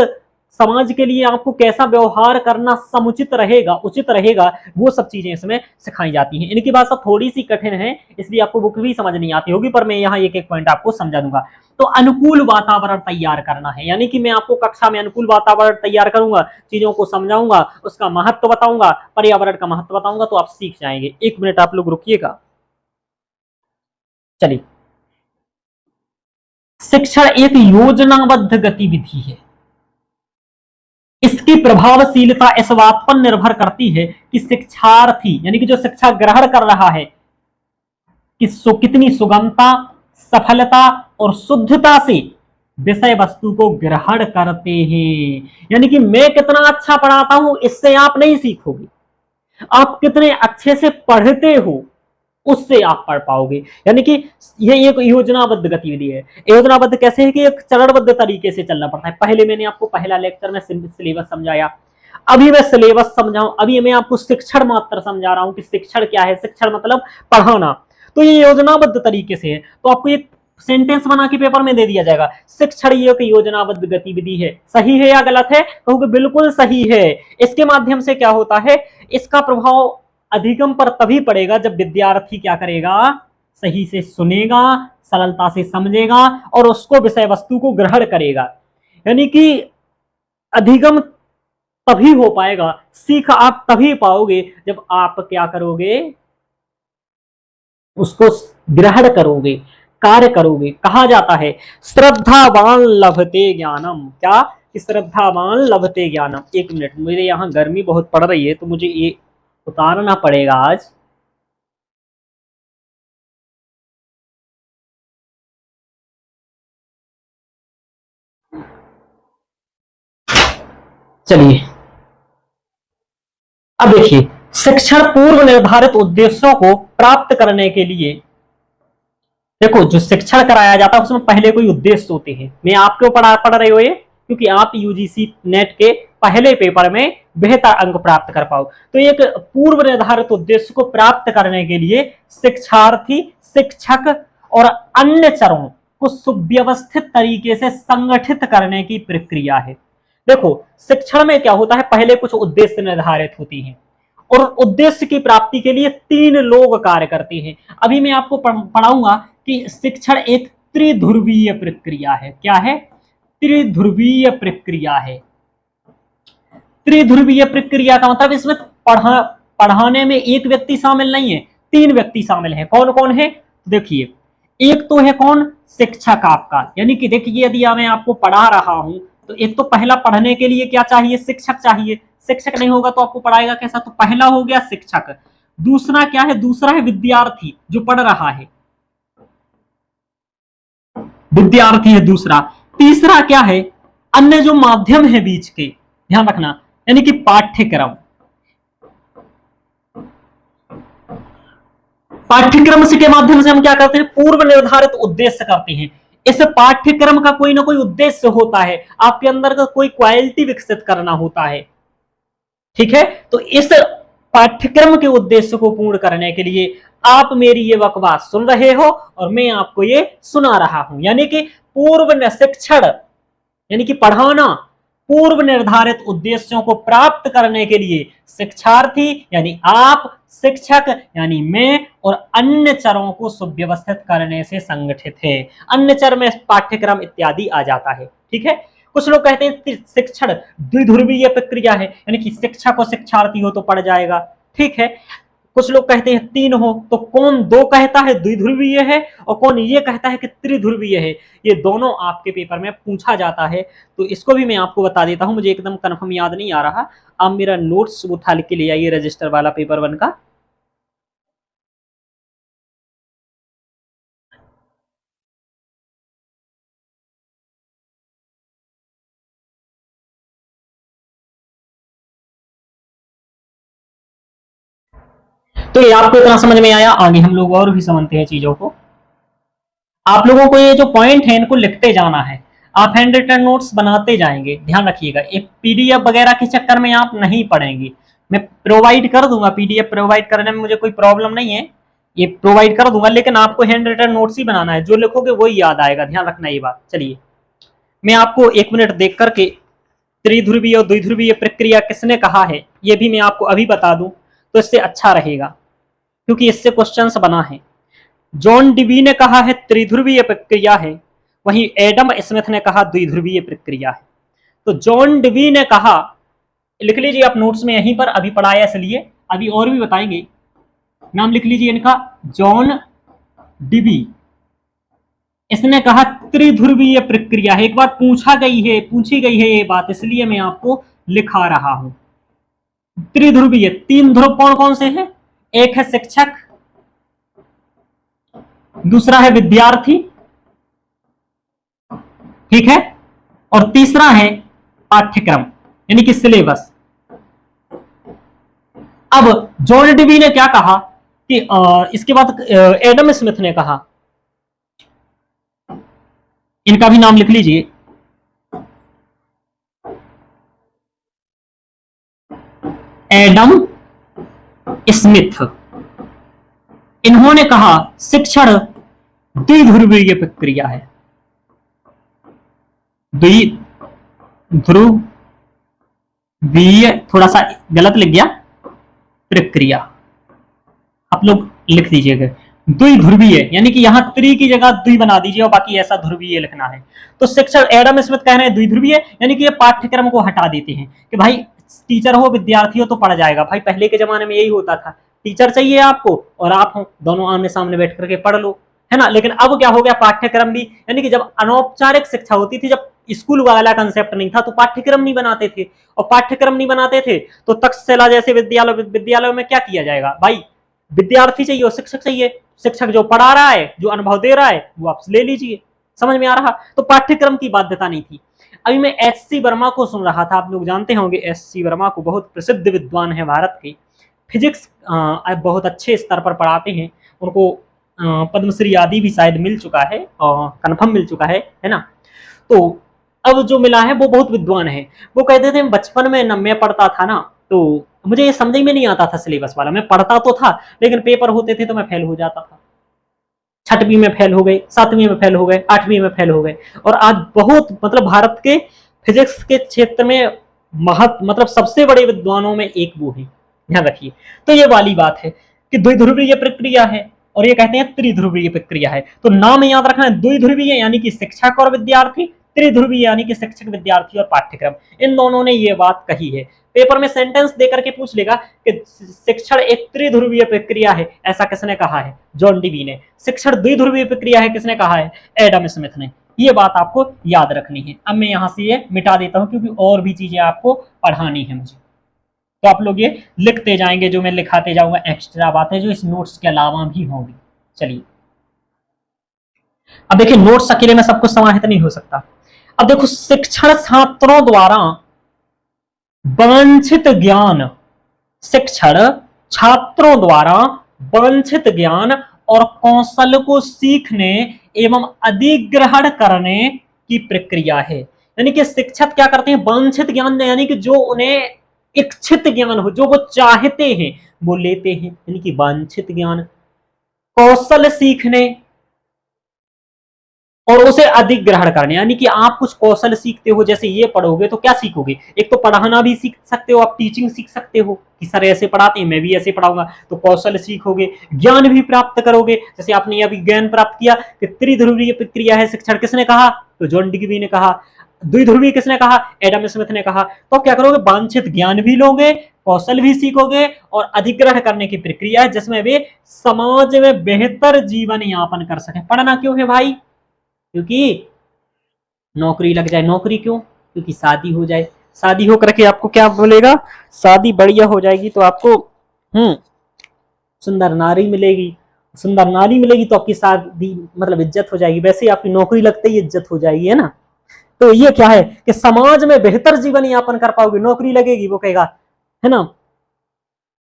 समाज के लिए आपको कैसा व्यवहार करना समुचित रहेगा, उचित रहेगा, वो सब चीजें इसमें सिखाई जाती हैं। इनकी भाषा थोड़ी सी कठिन है, इसलिए आपको बुक भी समझ नहीं आती होगी, पर मैं यहाँ एक एक पॉइंट आपको समझा दूंगा। तो अनुकूल वातावरण तैयार करना है, यानी कि मैं आपको कक्षा में अनुकूल वातावरण तैयार करूंगा, चीजों को समझाऊंगा, उसका महत्व बताऊंगा, पर्यावरण का महत्व बताऊंगा, तो आप सीख जाएंगे। एक मिनट आप लोग रुकिएगा। चलिए, शिक्षण एक योजनाबद्ध गतिविधि है। इसकी प्रभावशीलता इस बात पर निर्भर करती है कि शिक्षार्थी यानी कि जो शिक्षा ग्रहण कर रहा है कि कितनी सुगमता, सफलता और शुद्धता से विषय वस्तु को ग्रहण करते हैं। यानी कि मैं कितना अच्छा पढ़ाता हूं इससे आप नहीं सीखोगे, आप कितने अच्छे से पढ़ते हो उससे आप पढ़ पाओगे। यानी कि ये एक योजनाबद्ध गतिविधि है। योजनाबद्ध कैसे है कि एक चरणबद्ध तरीके से चलना पड़ता है। पहले मैंने आपको पहला लेक्चर में सिलेबस समझाया, अभी मैं सिलेबस समझाऊं, अभी मैं आपको शिक्षण मात्र समझा रहा हूं कि शिक्षण क्या है। शिक्षण मतलब पढ़ाना, तो ये योजनाबद्ध तरीके से है। तो आपको एक सेंटेंस बना के पेपर में दे दिया जाएगा, शिक्षण ये एक योजनाबद्ध गतिविधि है। सही है या गलत है? कहोगे बिल्कुल सही है। इसके माध्यम से क्या होता है, इसका प्रभाव अधिगम पर तभी पड़ेगा जब विद्यार्थी क्या करेगा, सही से सुनेगा, सरलता से समझेगा और उसको विषय वस्तु को ग्रहण करेगा। यानी कि अधिगम तभी हो पाएगा, सीख आप तभी पाओगे जब आप क्या करोगे, उसको ग्रहण करोगे, कार्य करोगे। कहा जाता है श्रद्धावान लभते ज्ञानम, क्या कि श्रद्धावान लभते ज्ञानम। एक मिनट, मुझे यहाँ गर्मी बहुत पड़ रही है तो मुझे ये उतारना पड़ेगा आज। चलिए, अब देखिए, शिक्षण पूर्व निर्धारित उद्देश्यों को प्राप्त करने के लिए, देखो जो शिक्षण कराया जाता है उसमें पहले कोई उद्देश्य होते हैं। मैं आपके ऊपर पढ़ रहे हो ये क्योंकि आप यूजीसी नेट के पहले पेपर में बेहतर अंक प्राप्त कर पाओ। तो एक पूर्व निर्धारित उद्देश्य को प्राप्त करने के लिए शिक्षार्थी, शिक्षक और अन्य चरों को सुव्यवस्थित तरीके से संगठित करने की प्रक्रिया है। देखो, शिक्षण में क्या होता है, पहले कुछ उद्देश्य निर्धारित होती हैं और उद्देश्य की प्राप्ति के लिए तीन लोग कार्य करते हैं। अभी मैं आपको पढ़ाऊंगा कि शिक्षण एक त्रिध्रुवीय प्रक्रिया है। क्या है? त्रिध्रुवीय प्रक्रिया है। त्रिध्रुवीय प्रक्रिया का मतलब इसमें पढ़ाने में एक व्यक्ति शामिल नहीं है, तीन व्यक्ति शामिल है। कौन कौन है? देखिए, एक तो है कौन, शिक्षक आपका। यानी कि देखिए, यदि मैं आपको पढ़ा रहा हूं तो एक तो पहला पढ़ने के लिए क्या चाहिए, शिक्षक चाहिए। शिक्षक नहीं होगा तो आपको पढ़ाएगा कैसा? तो पहला हो गया शिक्षक। दूसरा क्या है? दूसरा है विद्यार्थी जो पढ़ रहा है, विद्यार्थी है दूसरा। तीसरा क्या है? अन्य जो माध्यम है बीच के, ध्यान रखना, यानी कि पाठ्यक्रम। पाठ्यक्रम के माध्यम से हम क्या करते हैं, पूर्व निर्धारित उद्देश्य करते हैं। इस पाठ्यक्रम का कोई ना कोई उद्देश्य होता है, आपके अंदर का कोई क्वालिटी विकसित करना होता है। ठीक है, तो इस पाठ्यक्रम के उद्देश्य को पूर्ण करने के लिए आप मेरी ये बकवास सुन रहे हो और मैं आपको ये सुना रहा हूं। यानी कि पूर्व शिक्षण यानी कि पढ़ाना पूर्व निर्धारित उद्देश्यों को प्राप्त करने के लिए शिक्षार्थी यानी आप, शिक्षक यानी मैं और अन्य चरों को सुव्यवस्थित करने से संगठित है। अन्य चर में पाठ्यक्रम इत्यादि आ जाता है। ठीक है, कुछ लोग कहते हैं शिक्षण द्विध्रुवीय प्रक्रिया है, यानी कि शिक्षक और शिक्षार्थी हो तो पढ़ जाएगा। ठीक है, कुछ लोग कहते हैं तीन हो, तो कौन दो कहता है द्विध्रुवीय है और कौन ये कहता है कि त्रिध्रुवीय है। ये दोनों आपके पेपर में पूछा जाता है, तो इसको भी मैं आपको बता देता हूं। मुझे एकदम कंफर्म याद नहीं आ रहा, आप मेरा नोट्स उठा के ले आइए रजिस्टर वाला पेपर 1 का। तो ये आपको इतना समझ में आया। आगे हम लोग और भी समझते हैं चीजों को। आप लोगों को ये जो पॉइंट है इनको लिखते जाना है, आप हैंड रिटन नोट्स बनाते जाएंगे, ध्यान रखिएगा। एक पीडीएफ वगैरह के चक्कर में आप नहीं पढ़ेंगे, मैं प्रोवाइड कर दूंगा, पीडीएफ प्रोवाइड करने में मुझे कोई प्रॉब्लम नहीं है, ये प्रोवाइड कर दूंगा, लेकिन आपको हैंड रिटन नोट्स ही बनाना है, जो लिखोगे वही याद आएगा, ध्यान रखना ये बात। चलिए मैं आपको 1 मिनट देख करके त्रिध्रुवीय और द्विध्रुवीय प्रक्रिया किसने कहा है ये भी मैं आपको अभी बता दूं तो इससे अच्छा रहेगा, क्योंकि इससे क्वेश्चंस बना है। जॉन डीवी ने कहा है त्रिध्रुवीय प्रक्रिया है, वहीं एडम स्मिथ ने कहा द्विध्रुवीय प्रक्रिया है। तो जॉन डीवी ने कहा, लिख लीजिए आप नोट्स में, यहीं पर अभी पढ़ाया इसलिए, अभी और भी बताएंगे। नाम लिख लीजिए इनका, जॉन डीवी, इसने कहा त्रिध्रुवीय प्रक्रिया है। एक बार पूछी गई है ये बात, इसलिए मैं आपको लिखा रहा हूं। त्रिध्रुवीय, 3 ध्रुव कौन कौन से हैं? एक है शिक्षक, दूसरा है विद्यार्थी, ठीक है, और तीसरा है पाठ्यक्रम यानी कि सिलेबस। अब जॉन डीवी ने क्या कहा कि इसके बाद एडम स्मिथ ने कहा, इनका भी नाम लिख लीजिए, एडम स्मिथ। इन्होंने कहा शिक्षण द्विध्रुवीय प्रक्रिया है, द्विध्रुवीय, थोड़ा सा गलत लिख गया, प्रक्रिया आप लोग लिख दीजिएगा द्विध्रुवीय, यानी कि यहां त्रि की जगह द्वि बना दीजिए और बाकी ऐसा ध्रुवीय लिखना है। तो शिक्षण एडम स्मिथ कह रहे हैं द्विध्रुवीय, यानी कि ये पाठ्यक्रम को हटा देते हैं कि भाई टीचर हो विद्यार्थी हो तो पढ़ जाएगा। भाई पहले के जमाने में यही होता था, टीचर चाहिए आपको और आप हो, दोनों आमने सामने बैठ करके पढ़ लो, है ना। लेकिन अब क्या हो गया, पाठ्यक्रम भी, यानी कि जब अनौपचारिक शिक्षा होती थी, जब स्कूल वाला कंसेप्ट नहीं था तो पाठ्यक्रम नहीं बनाते थे, और पाठ्यक्रम नहीं बनाते थे तो तक्षशिला जैसे विद्यालयों में क्या किया जाएगा, भाई विद्यार्थी चाहिए और शिक्षक चाहिए, शिक्षक जो पढ़ा रहा है, जो अनुभव दे रहा है वो आप ले लीजिए। समझ में आ रहा? तो पाठ्यक्रम की बाध्यता नहीं थी। अभी मैं एस.सी. वर्मा को सुन रहा था, आप लोग जानते होंगे एस.सी. वर्मा को, बहुत प्रसिद्ध विद्वान है भारत के, फिजिक्स बहुत अच्छे स्तर पर पढ़ाते हैं, उनको पद्मश्री आदि भी शायद मिल चुका है, कन्फर्म मिल चुका है ना। तो अब जो मिला है वो बहुत विद्वान है। वो कहते थे बचपन में मैं पढ़ता था ना, तो मुझे ये समझ में नहीं आता था सिलेबस वाला, मैं पढ़ता तो था लेकिन पेपर होते थे तो मैं फेल हो जाता था। 6वीं में फेल हो गए, 7वीं में फेल हो गए, 8वीं में फेल हो गए, और आज बहुत मतलब भारत के फिजिक्स के क्षेत्र में मतलब सबसे बड़े विद्वानों में एक वो है, ध्यान रखिए। तो ये वाली बात है कि द्विध्रुवीय प्रक्रिया है और ये कहते हैं त्रिध्रुवीय प्रक्रिया है। तो नाम याद रखना है, द्विध्रुवीय यानी कि शिक्षक और विद्यार्थी, त्रिध्रुवीय यानी कि शिक्षक विद्यार्थी और पाठ्यक्रम, इन दोनों ने ये बात कही है। पेपर में सेंटेंस देकर के पूछ लेगा कि शिक्षण एक त्रिध्रुवीय प्रक्रिया है, ऐसा किसने कहा है? जॉन डीवी ने। शिक्षण द्विध्रुवीय प्रक्रिया है, किसने कहा है? एडम स्मिथ ने। ये बात आपको याद रखनी है। अब मैं यहां से ये मिटा देता हूं क्योंकि और भी चीजें आपको पढ़ानी है मुझे, तो आप लोग ये लिखते जाएंगे, जो मैं लिखाते जाऊंगा एक्स्ट्रा बातें जो इस नोट्स के अलावा भी होंगी। चलिए अब देखिए, नोट्स अकेले में सब कुछ समाहित नहीं हो सकता। अब देखो, शिक्षण छात्रों द्वारा वांछित ज्ञान, शिक्षण छात्रों द्वारा वांछित ज्ञान और कौशल को सीखने एवं अधिग्रहण करने की प्रक्रिया है। यानी कि शिक्षक क्या करते हैं? वांछित ज्ञान, यानी कि जो उन्हें इच्छित ज्ञान हो, जो वो चाहते हैं वो लेते हैं, यानी कि वांछित ज्ञान। कौशल सीखने और उसे अधिग्रहण करने, यानी कि आप कुछ कौशल सीखते हो, जैसे ये पढ़ोगे तो क्या सीखोगे? एक तो पढ़ाना भी सीख सकते हो, आप टीचिंग सीख सकते हो कि सर ऐसे पढ़ाते हैं, मैं भी ऐसे पढ़ाऊंगा, तो कौशल सीखोगे, ज्ञान भी प्राप्त करोगे। जैसे आपने अभी ज्ञान प्राप्त किया कि त्रिध्रुवीय प्रक्रिया है शिक्षण, किसने कहा? तो जॉन डीवी ने कहा। द्विध्रुवीय किसने कहा? एडम स्मिथ ने कहा। तो क्या करोगे? वांछित ज्ञान भी लोगे, कौशल भी सीखोगे, और अधिग्रहण करने की प्रक्रिया है जिसमें वे समाज में बेहतर जीवन यापन कर सके। पढ़ना क्यों है भाई? क्योंकि नौकरी लग जाए। नौकरी क्यों? क्योंकि शादी हो जाए, शादी हो करके आपको क्या बोलेगा? शादी बढ़िया हो जाएगी तो आपको सुंदर नारी मिलेगी, सुंदर नारी मिलेगी तो आपकी शादी मतलब इज्जत हो जाएगी, वैसे ही आपकी नौकरी लगते ही इज्जत हो जाएगी, है ना। तो ये क्या है कि समाज में बेहतर जीवन यापन कर पाओगे, नौकरी लगेगी, वो कहेगा, है ना।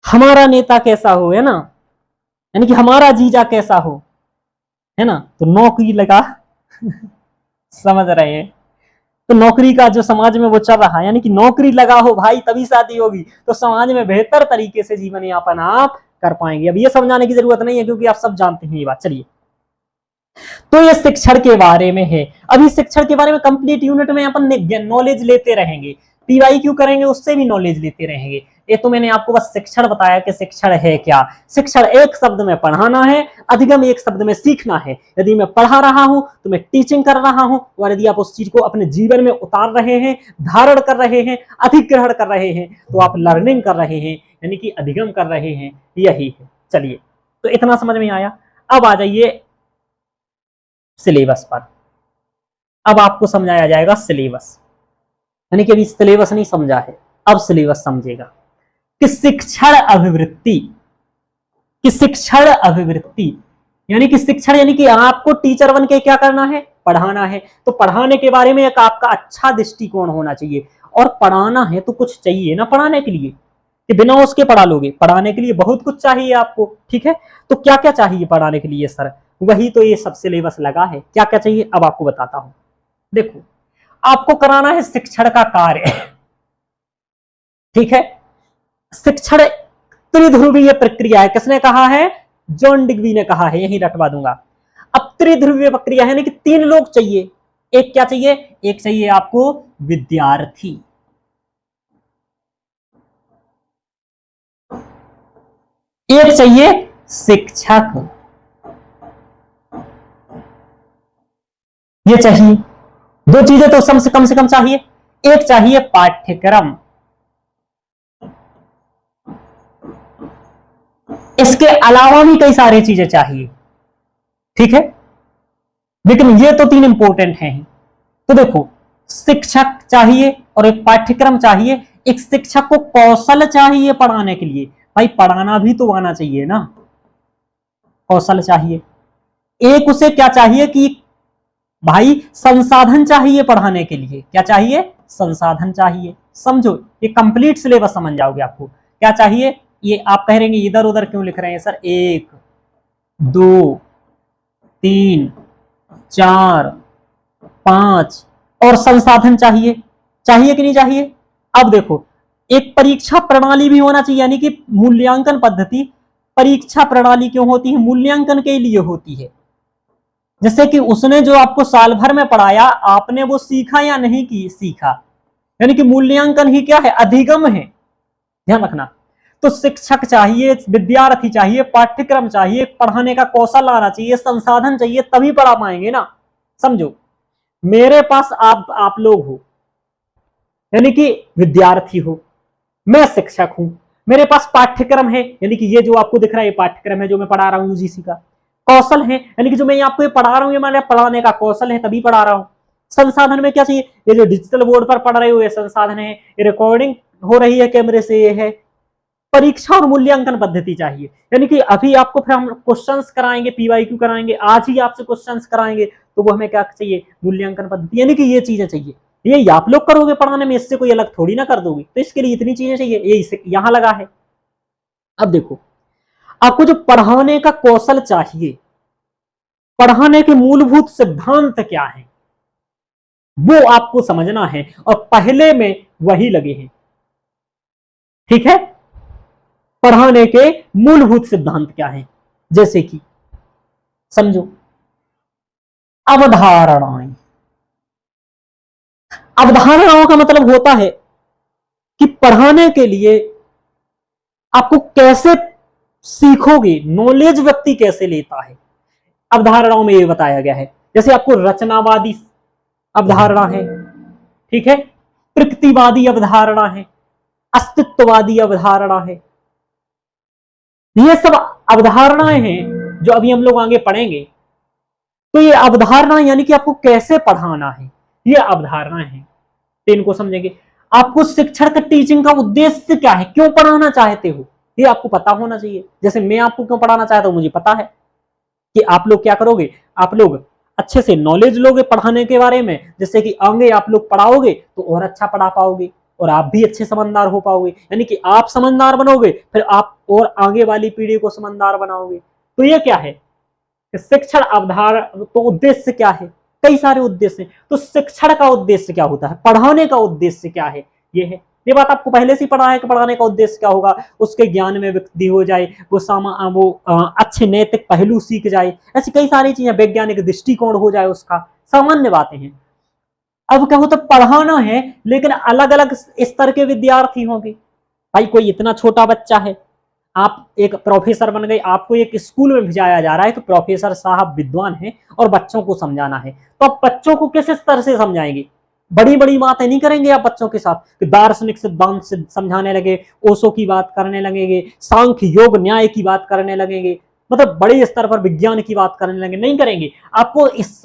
हमारा नेता कैसा हो, है ना, यानी कि हमारा जीजा कैसा हो, है ना, तो नौकरी लगा समझ रहे हैं, तो नौकरी का जो समाज में वो चल रहा है, यानी कि नौकरी लगा हो भाई तभी शादी होगी, तो समाज में बेहतर तरीके से जीवन यापन आप कर पाएंगे। अब ये समझाने की जरूरत नहीं है क्योंकि आप सब जानते हैं ये बात। चलिए, तो ये शिक्षण के बारे में है। अभी शिक्षण के बारे में कंप्लीट यूनिट में अपन नॉलेज लेते रहेंगे, पीवाई क्यों करेंगे उससे भी नॉलेज लेते रहेंगे। ये तो मैंने आपको बस शिक्षण बताया कि शिक्षण है क्या। शिक्षण एक शब्द में पढ़ाना है, अधिगम एक शब्द में सीखना है। यदि मैं पढ़ा रहा हूं तो मैं टीचिंग कर रहा हूं, और यदि आप उस चीज को अपने जीवन में उतार रहे हैं, धारण कर रहे हैं, अधिग्रहण कर रहे हैं, तो आप लर्निंग कर रहे हैं, यानी कि अधिगम कर रहे हैं, यही है। चलिए, तो इतना समझ में आया। अब आ जाइए सिलेबस पर। अब आपको समझाया जाएगा सिलेबस, यानी कि अभी सिलेबस नहीं समझा है, अब सिलेबस समझेगा कि शिक्षण अभिवृत्ति, कि शिक्षण अभिवृत्ति यानी कि शिक्षण यानी कि आपको टीचर बन के क्या करना है, पढ़ाना है। तो पढ़ाने के बारे में एक आपका अच्छा दृष्टिकोण होना चाहिए, और पढ़ाना है तो कुछ चाहिए ना पढ़ाने के लिए, कि बिना उसके पढ़ा लोगे। पढ़ाने के लिए बहुत कुछ चाहिए आपको, ठीक है। तो क्या क्या चाहिए पढ़ाने के लिए सर, वही तो ये सब सिलेबस लगा है। क्या क्या चाहिए अब आपको बताता हूं। देखो, आपको कराना है शिक्षण का कार्य, ठीक है। शिक्षण त्रिध्रुवीय प्रक्रिया है, किसने कहा है, जॉन डिग्बी ने कहा है, यही रटवा दूंगा। अब त्रिध्रुवीय प्रक्रिया है, यानी कि 3 लोग चाहिए। एक क्या चाहिए, एक चाहिए आपको विद्यार्थी, एक चाहिए शिक्षक, ये चाहिए। 2 चीजें तो कम से कम चाहिए। एक चाहिए पाठ्यक्रम, इसके अलावा भी कई सारी चीजें चाहिए, ठीक है, लेकिन ये तो 3 इंपॉर्टेंट हैं। तो देखो, शिक्षक चाहिए और एक पाठ्यक्रम चाहिए, एक शिक्षक को कौशल चाहिए पढ़ाने के लिए, भाई पढ़ाना भी तो आना चाहिए ना, कौशल चाहिए। एक उसे क्या चाहिए कि भाई संसाधन चाहिए पढ़ाने के लिए, क्या चाहिए, संसाधन चाहिए। समझो, ये कंप्लीट सिलेबस समझ जाओगे। आपको क्या चाहिए, ये आप कह रहेंगे इधर उधर क्यों लिख रहे हैं सर, 1 2 3 4 5 और संसाधन चाहिए, चाहिए कि नहीं चाहिए। अब देखो, एक परीक्षा प्रणाली भी होना चाहिए, यानी कि मूल्यांकन पद्धति। परीक्षा प्रणाली क्यों होती है, मूल्यांकन के लिए होती है। जैसे कि उसने जो आपको साल भर में पढ़ाया, आपने वो सीखा या नहीं की, सीखा, यानी कि मूल्यांकन ही क्या है, अधिगम है, ध्यान रखना। तो शिक्षक चाहिए, विद्यार्थी चाहिए, पाठ्यक्रम चाहिए, पढ़ाने का कौशल आना चाहिए, संसाधन चाहिए, तभी पढ़ा पाएंगे ना। समझो, मेरे पास आप लोग हो, यानी कि विद्यार्थी हो, मैं शिक्षक हूं, मेरे पास पाठ्यक्रम है, यानी कि ये जो आपको दिख रहा है ये पाठ्यक्रम है जो मैं पढ़ा रहा हूं यूजीसी का। कौशल है, यानी कि जो मैं आपको ये पढ़ा रहा हूं, ये मैंने पढ़ाने का कौशल है तभी पढ़ा रहा हूं। संसाधन में क्या चाहिए, ये जो डिजिटल बोर्ड पर पढ़ रहे हो ये संसाधन है, ये रिकॉर्डिंग हो रही है कैमरे से, ये है। परीक्षा और मूल्यांकन पद्धति चाहिए, यानी कि अभी आपको फिर हम क्वेश्चंस कराएंगे, पीवाईक्यू कराएंगे, आज ही आपसे क्वेश्चंस कराएंगे, तो वो हमें क्या चाहिए, मूल्यांकन पद्धति, यानी कि ये चीजें चाहिए। ये आप लोग करोगे पढ़ाने में, इससे कोई अलग थोड़ी ना कर दोगे, तो इसके लिए इतनी चीजें चाहिए, ये यहां लगा है। अब देखो, आपको जो पढ़ाने का कौशल चाहिए, पढ़ाने के मूलभूत सिद्धांत क्या है, वो आपको समझना है, और पहले में वही लगे हैं, ठीक है। पढ़ाने के मूलभूत सिद्धांत क्या है, जैसे कि समझो, अवधारणाएं। अवधारणाओं का मतलब होता है कि पढ़ाने के लिए आपको कैसे सीखोगे, नॉलेज व्यक्ति कैसे लेता है, अवधारणाओं में ये बताया गया है। जैसे आपको रचनावादी अवधारणा है, ठीक है, प्रकृतिवादी अवधारणा है, अस्तित्ववादी अवधारणा है, ये सब अवधारणाएं हैं जो अभी हम लोग आगे पढ़ेंगे। तो ये अवधारणा यानी कि आपको कैसे पढ़ाना है, ये अवधारणाएं हैं, तो इनको समझेंगे। आपको शिक्षण का, टीचिंग का उद्देश्य क्या है, क्यों पढ़ाना चाहते हो, ये आपको पता होना चाहिए। जैसे मैं आपको क्यों पढ़ाना चाहता हूं, मुझे पता है कि आप लोग क्या करोगे, आप लोग अच्छे से नॉलेज लोगे पढ़ाने के बारे में, जैसे कि आगे आप लोग पढ़ाओगे तो और अच्छा पढ़ा पाओगे, और आप भी अच्छे समझदार हो पाओगे। यानी कि आप समझदार बनोगे, फिर आप और आगे वाली पीढ़ी को समझदार बनाओगे। तो ये क्या है कि शिक्षण अवधारणा, तो उद्देश्य क्या है? कई सारे उद्देश्य हैं। तो शिक्षण का उद्देश्य क्या होता है, पढ़ाने का उद्देश्य क्या है? ये है, ये बात आपको पहले से पढ़ा है कि पढ़ाने का उद्देश्य क्या होगा। उसके ज्ञान में वृद्धि हो जाए, वो अच्छे नैतिक पहलू सीख जाए, ऐसी कई सारी चीजें, वैज्ञानिक दृष्टिकोण हो जाए उसका, सामान्य बातें हैं। अब क्या होता है, पढ़ाना है लेकिन अलग अलग स्तर के विद्यार्थी होंगे। भाई कोई इतना छोटा बच्चा है, आप एक प्रोफेसर बन गए, आपको एक स्कूल में भेजाया जा रहा है कि प्रोफेसर साहब विद्वान हैं और बच्चों को समझाना है, तो आप बच्चों को किस स्तर से समझाएंगे? बड़ी बड़ी बातें नहीं करेंगे आप बच्चों के साथ कि दार्शनिक सिद्धांत से समझाने लगे, ओशो की बात करने लगेंगे, सांख्य योग न्याय की बात करने लगेंगे, मतलब बड़े स्तर पर विज्ञान की बात करने लगे, नहीं करेंगे। आपको इस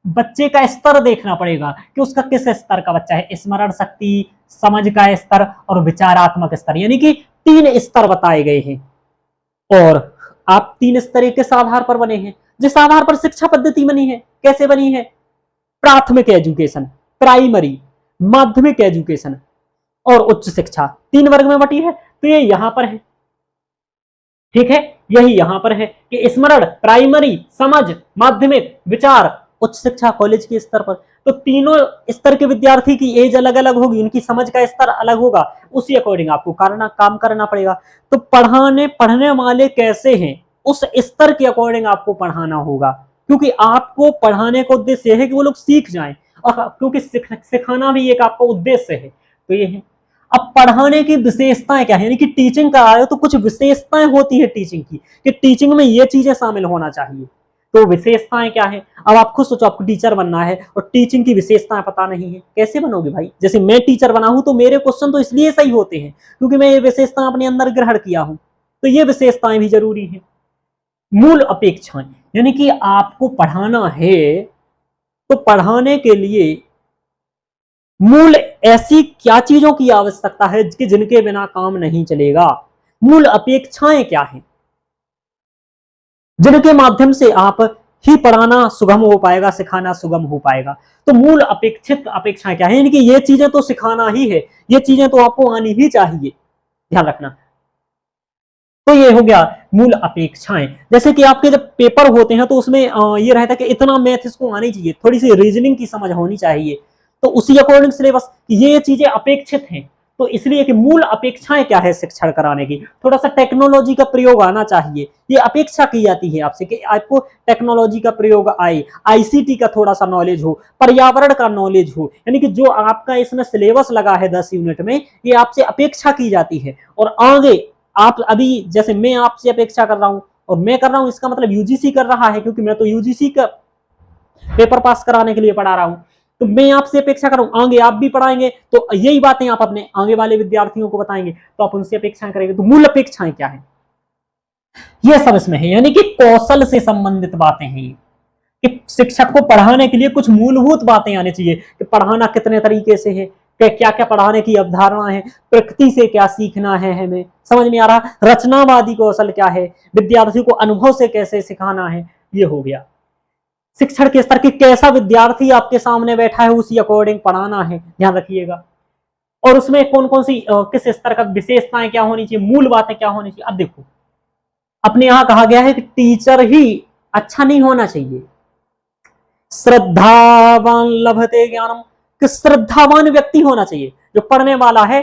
बच्चे का स्तर देखना पड़ेगा कि उसका किस स्तर का बच्चा है, स्मरण शक्ति, समझ का स्तर और विचारात्मक स्तर, यानी कि 3 स्तर बताए गए हैं। और आप 3 स्तर किस आधार पर बने हैं? जिस आधार पर शिक्षा पद्धति बनी है। कैसे बनी है? प्राथमिक एजुकेशन, प्राइमरी, माध्यमिक एजुकेशन और उच्च शिक्षा, 3 वर्ग में बटी है। तो ये यहां पर है, ठीक है, यही यहां पर है कि स्मरण, प्राइमरी, समझ, माध्यमिक, विचार, उच्च शिक्षा कॉलेज के स्तर पर। तो तीनों स्तर के विद्यार्थी की एज अलग अलग होगी, उनकी समझ का स्तर अलग होगा, उसी अकॉर्डिंग आपको काम करना पड़ेगा। तो पढ़ने वाले कैसे हैं, उस स्तर के अकॉर्डिंग आपको पढ़ाना होगा, क्योंकि आपको पढ़ाने का उद्देश्य है कि वो लोग सीख जाएं, और क्योंकि सिखाना भी एक आपका उद्देश्य है। तो ये है। अब पढ़ाने की विशेषताएं क्या है, यानी कि टीचिंग करा रहे हो तो कुछ विशेषताएं होती है टीचिंग की, कि टीचिंग में ये चीजें शामिल होना चाहिए। तो विशेषताएं क्या है? अब आप खुद सोचो, आपको टीचर बनना है और टीचिंग की विशेषताएं पता नहीं है, कैसे बनोगे भाई? जैसे मैं टीचर बना हूं तो मेरे क्वेश्चन तो इसलिए सही होते हैं क्योंकि मैं ये विशेषताएं अपने अंदर ग्रहण किया हूं, तो ये विशेषताएं भी जरूरी है। मूल अपेक्षाएं, यानी कि आपको पढ़ाना है तो पढ़ाने के लिए मूल ऐसी क्या चीजों की आवश्यकता है कि जिनके बिना काम नहीं चलेगा? मूल अपेक्षाएं क्या है जिनके माध्यम से आप ही पढ़ाना सुगम हो पाएगा, सिखाना सुगम हो पाएगा? तो मूल अपेक्षित अपेक्षाएं क्या है, यानी कि ये चीजें तो सिखाना ही है, ये चीजें तो आपको आनी ही चाहिए, ध्यान रखना। तो ये हो गया मूल अपेक्षाएं। जैसे कि आपके जब पेपर होते हैं तो उसमें ये रहता है कि इतना मैथ इसको आनी चाहिए, थोड़ी सी रीजनिंग की समझ होनी चाहिए, तो उसी अकॉर्डिंग सिलेबस, ये चीजें अपेक्षित हैं। तो इसलिए कि मूल अपेक्षाएं क्या है शिक्षण कराने की, थोड़ा सा टेक्नोलॉजी का प्रयोग आना चाहिए, ये अपेक्षा की जाती है आपसे कि आपको टेक्नोलॉजी का प्रयोग आए, आईसीटी का थोड़ा सा नॉलेज हो, पर्यावरण का नॉलेज हो, यानी कि जो आपका इसमें सिलेबस लगा है 10 यूनिट में, ये आपसे अपेक्षा की जाती है। और आगे आप अभी जैसे मैं आपसे अपेक्षा कर रहा हूं और मैं कर रहा हूं, इसका मतलब यूजीसी कर रहा है, क्योंकि मैं तो यूजीसी का पेपर पास कराने के लिए पढ़ा रहा हूं, तो मैं आपसे अपेक्षा कर रहा हूं, आगे आप भी पढ़ाएंगे तो यही बातें आप अपने आगे वाले विद्यार्थियों को बताएंगे, तो आप उनसे अपेक्षाएं करेंगे। तो मूल अपेक्षाएं क्या है, ये सब इसमें है, यानी कि कौशल से संबंधित बातें हैं ये, कि शिक्षक को पढ़ाने के लिए कुछ मूलभूत बातें आनी चाहिए कि पढ़ाना कितने तरीके से है, क्या क्या पढ़ाने की अवधारणा है, प्रकृति से क्या सीखना है, हमें समझ में आ रहा, रचनावादी कौशल क्या है, विद्यार्थी को अनुभव से कैसे सिखाना है, ये हो गया। शिक्षण के स्तर की कैसा विद्यार्थी आपके सामने बैठा है उसी अकॉर्डिंग पढ़ाना है, ध्यान रखिएगा। और उसमें कौन कौन सी किस स्तर का विशेषताएं क्या होनी चाहिए, मूल बातें क्या होनी चाहिए। अब देखो, अपने यहां कहा गया है कि टीचर ही अच्छा नहीं होना चाहिए, श्रद्धावान लभते ज्ञानम, कि श्रद्धावान व्यक्ति होना चाहिए, जो पढ़ने वाला है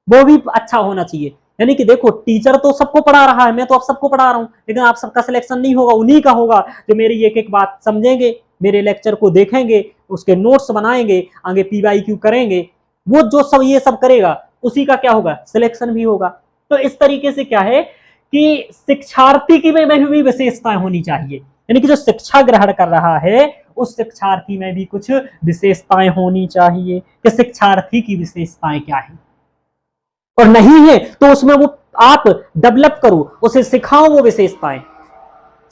वो भी अच्छा होना चाहिए। यानी कि देखो, टीचर तो सबको पढ़ा रहा है, मैं तो आप सबको पढ़ा रहा हूं, लेकिन आप सबका सिलेक्शन नहीं होगा, उन्हीं का होगा जो मेरी एक एक बात समझेंगे, मेरे लेक्चर को देखेंगे, उसके नोट्स बनाएंगे, आगे पीवाईक्यू करेंगे, वो जो सब ये सब करेगा उसी का क्या होगा, सिलेक्शन भी होगा। तो इस तरीके से क्या है कि शिक्षार्थी की में भी विशेषताएं होनी चाहिए, यानी कि जो शिक्षा ग्रहण कर रहा है उस शिक्षार्थी में भी कुछ विशेषताएं होनी चाहिए कि शिक्षार्थी की विशेषताएं क्या है, और नहीं है तो उसमें वो आप डेवलप करो, उसे सिखाओ वो विशेषताएं।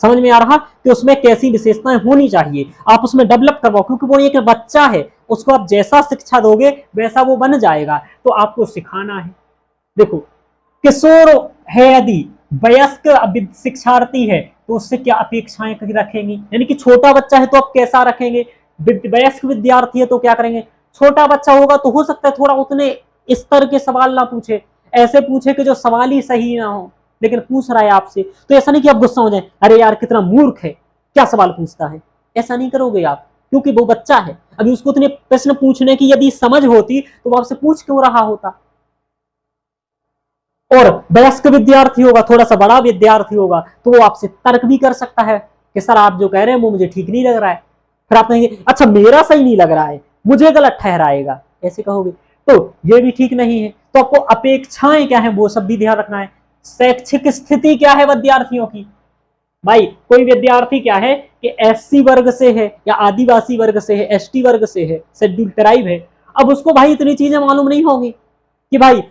समझ में आ रहा कि उसमें कैसी विशेषताएं होनी चाहिए, आप उसमें डेवलप करवाओ, क्योंकि वो एक बच्चा है, उसको आप जैसा शिक्षा दोगे वैसा वो बन जाएगा, तो आपको सिखाना है। देखो, किशोर है यदि वयस्क शिक्षार्थी है तो उससे क्या अपेक्षाएं रखेंगे, यानी कि छोटा बच्चा है तो आप कैसा रखेंगे, वयस्क विद्यार्थी है तो क्या करेंगे, छोटा बच्चा होगा तो हो सकता है थोड़ा उतने स्तर के सवाल ना पूछे, ऐसे पूछे कि जो सवाल ही सही ना हो, लेकिन पूछ रहा है आपसे तो ऐसा नहीं कि आप गुस्सा हो जाए, अरे यार कितना मूर्ख है, क्या सवाल पूछता है, ऐसा नहीं करोगे आप, क्योंकि वो बच्चा है, अभी उसको इतने प्रश्न पूछने की यदि समझ होती तो वो आपसे पूछ क्यों रहा होता। और वयस्क विद्यार्थी होगा, थोड़ा सा बड़ा विद्यार्थी होगा, तो वो आपसे तर्क भी कर सकता है कि सर आप जो कह रहे हैं वो मुझे ठीक नहीं लग रहा है, फिर आप कहेंगे अच्छा मेरा सही नहीं लग रहा है, मुझे गलत ठहराएगा, ऐसे कहोगे, तो ये भी ठीक नहीं है। तो आपको अपेक्षाएं क्या है वो सब भी ध्यान रखना है। शैक्षिक स्थिति क्या है विद्यार्थियों की, भाई कोई विद्यार्थी क्या है कि एससी वर्ग से है या आदिवासी वर्ग से है, एसटी वर्ग से है, शेड्यूल ट्राइब है, अब उसको भाई इतनी चीजें मालूम नहीं होगी कि भाई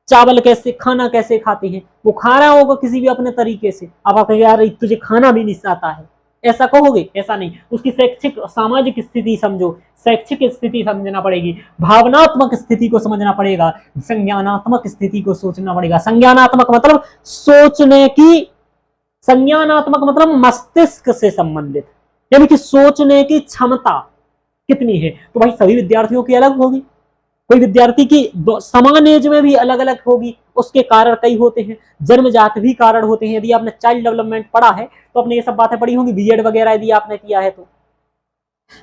चावल कैसे खाना कैसे खाते हैं, वो खा रहा होगा किसी भी अपने तरीके से, अब आप कहेंगे यार तुझे खाना भी नहीं आता है, ऐसा कहोगे, ऐसा नहीं, उसकी शैक्षिक सामाजिक स्थिति समझो, शैक्षिक स्थिति समझना पड़ेगी, भावनात्मक स्थिति को समझना पड़ेगा, संज्ञानात्मक स्थिति को सोचना पड़ेगा। संज्ञानात्मक मतलब सोचने की, संज्ञानात्मक मतलब मस्तिष्क से संबंधित, यानी कि सोचने की क्षमता कितनी है, तो भाई सभी विद्यार्थियों की अलग होगी, कोई विद्यार्थी की समान एज में भी अलग अलग होगी, उसके कारण कई होते हैं, जन्मजात भी कारण होते हैं। यदि आपने चाइल्ड डेवलपमेंट पढ़ा है तो आपने ये सब बातें पढ़ी होंगी, बीएड वगैरह यदि आपने किया है तो।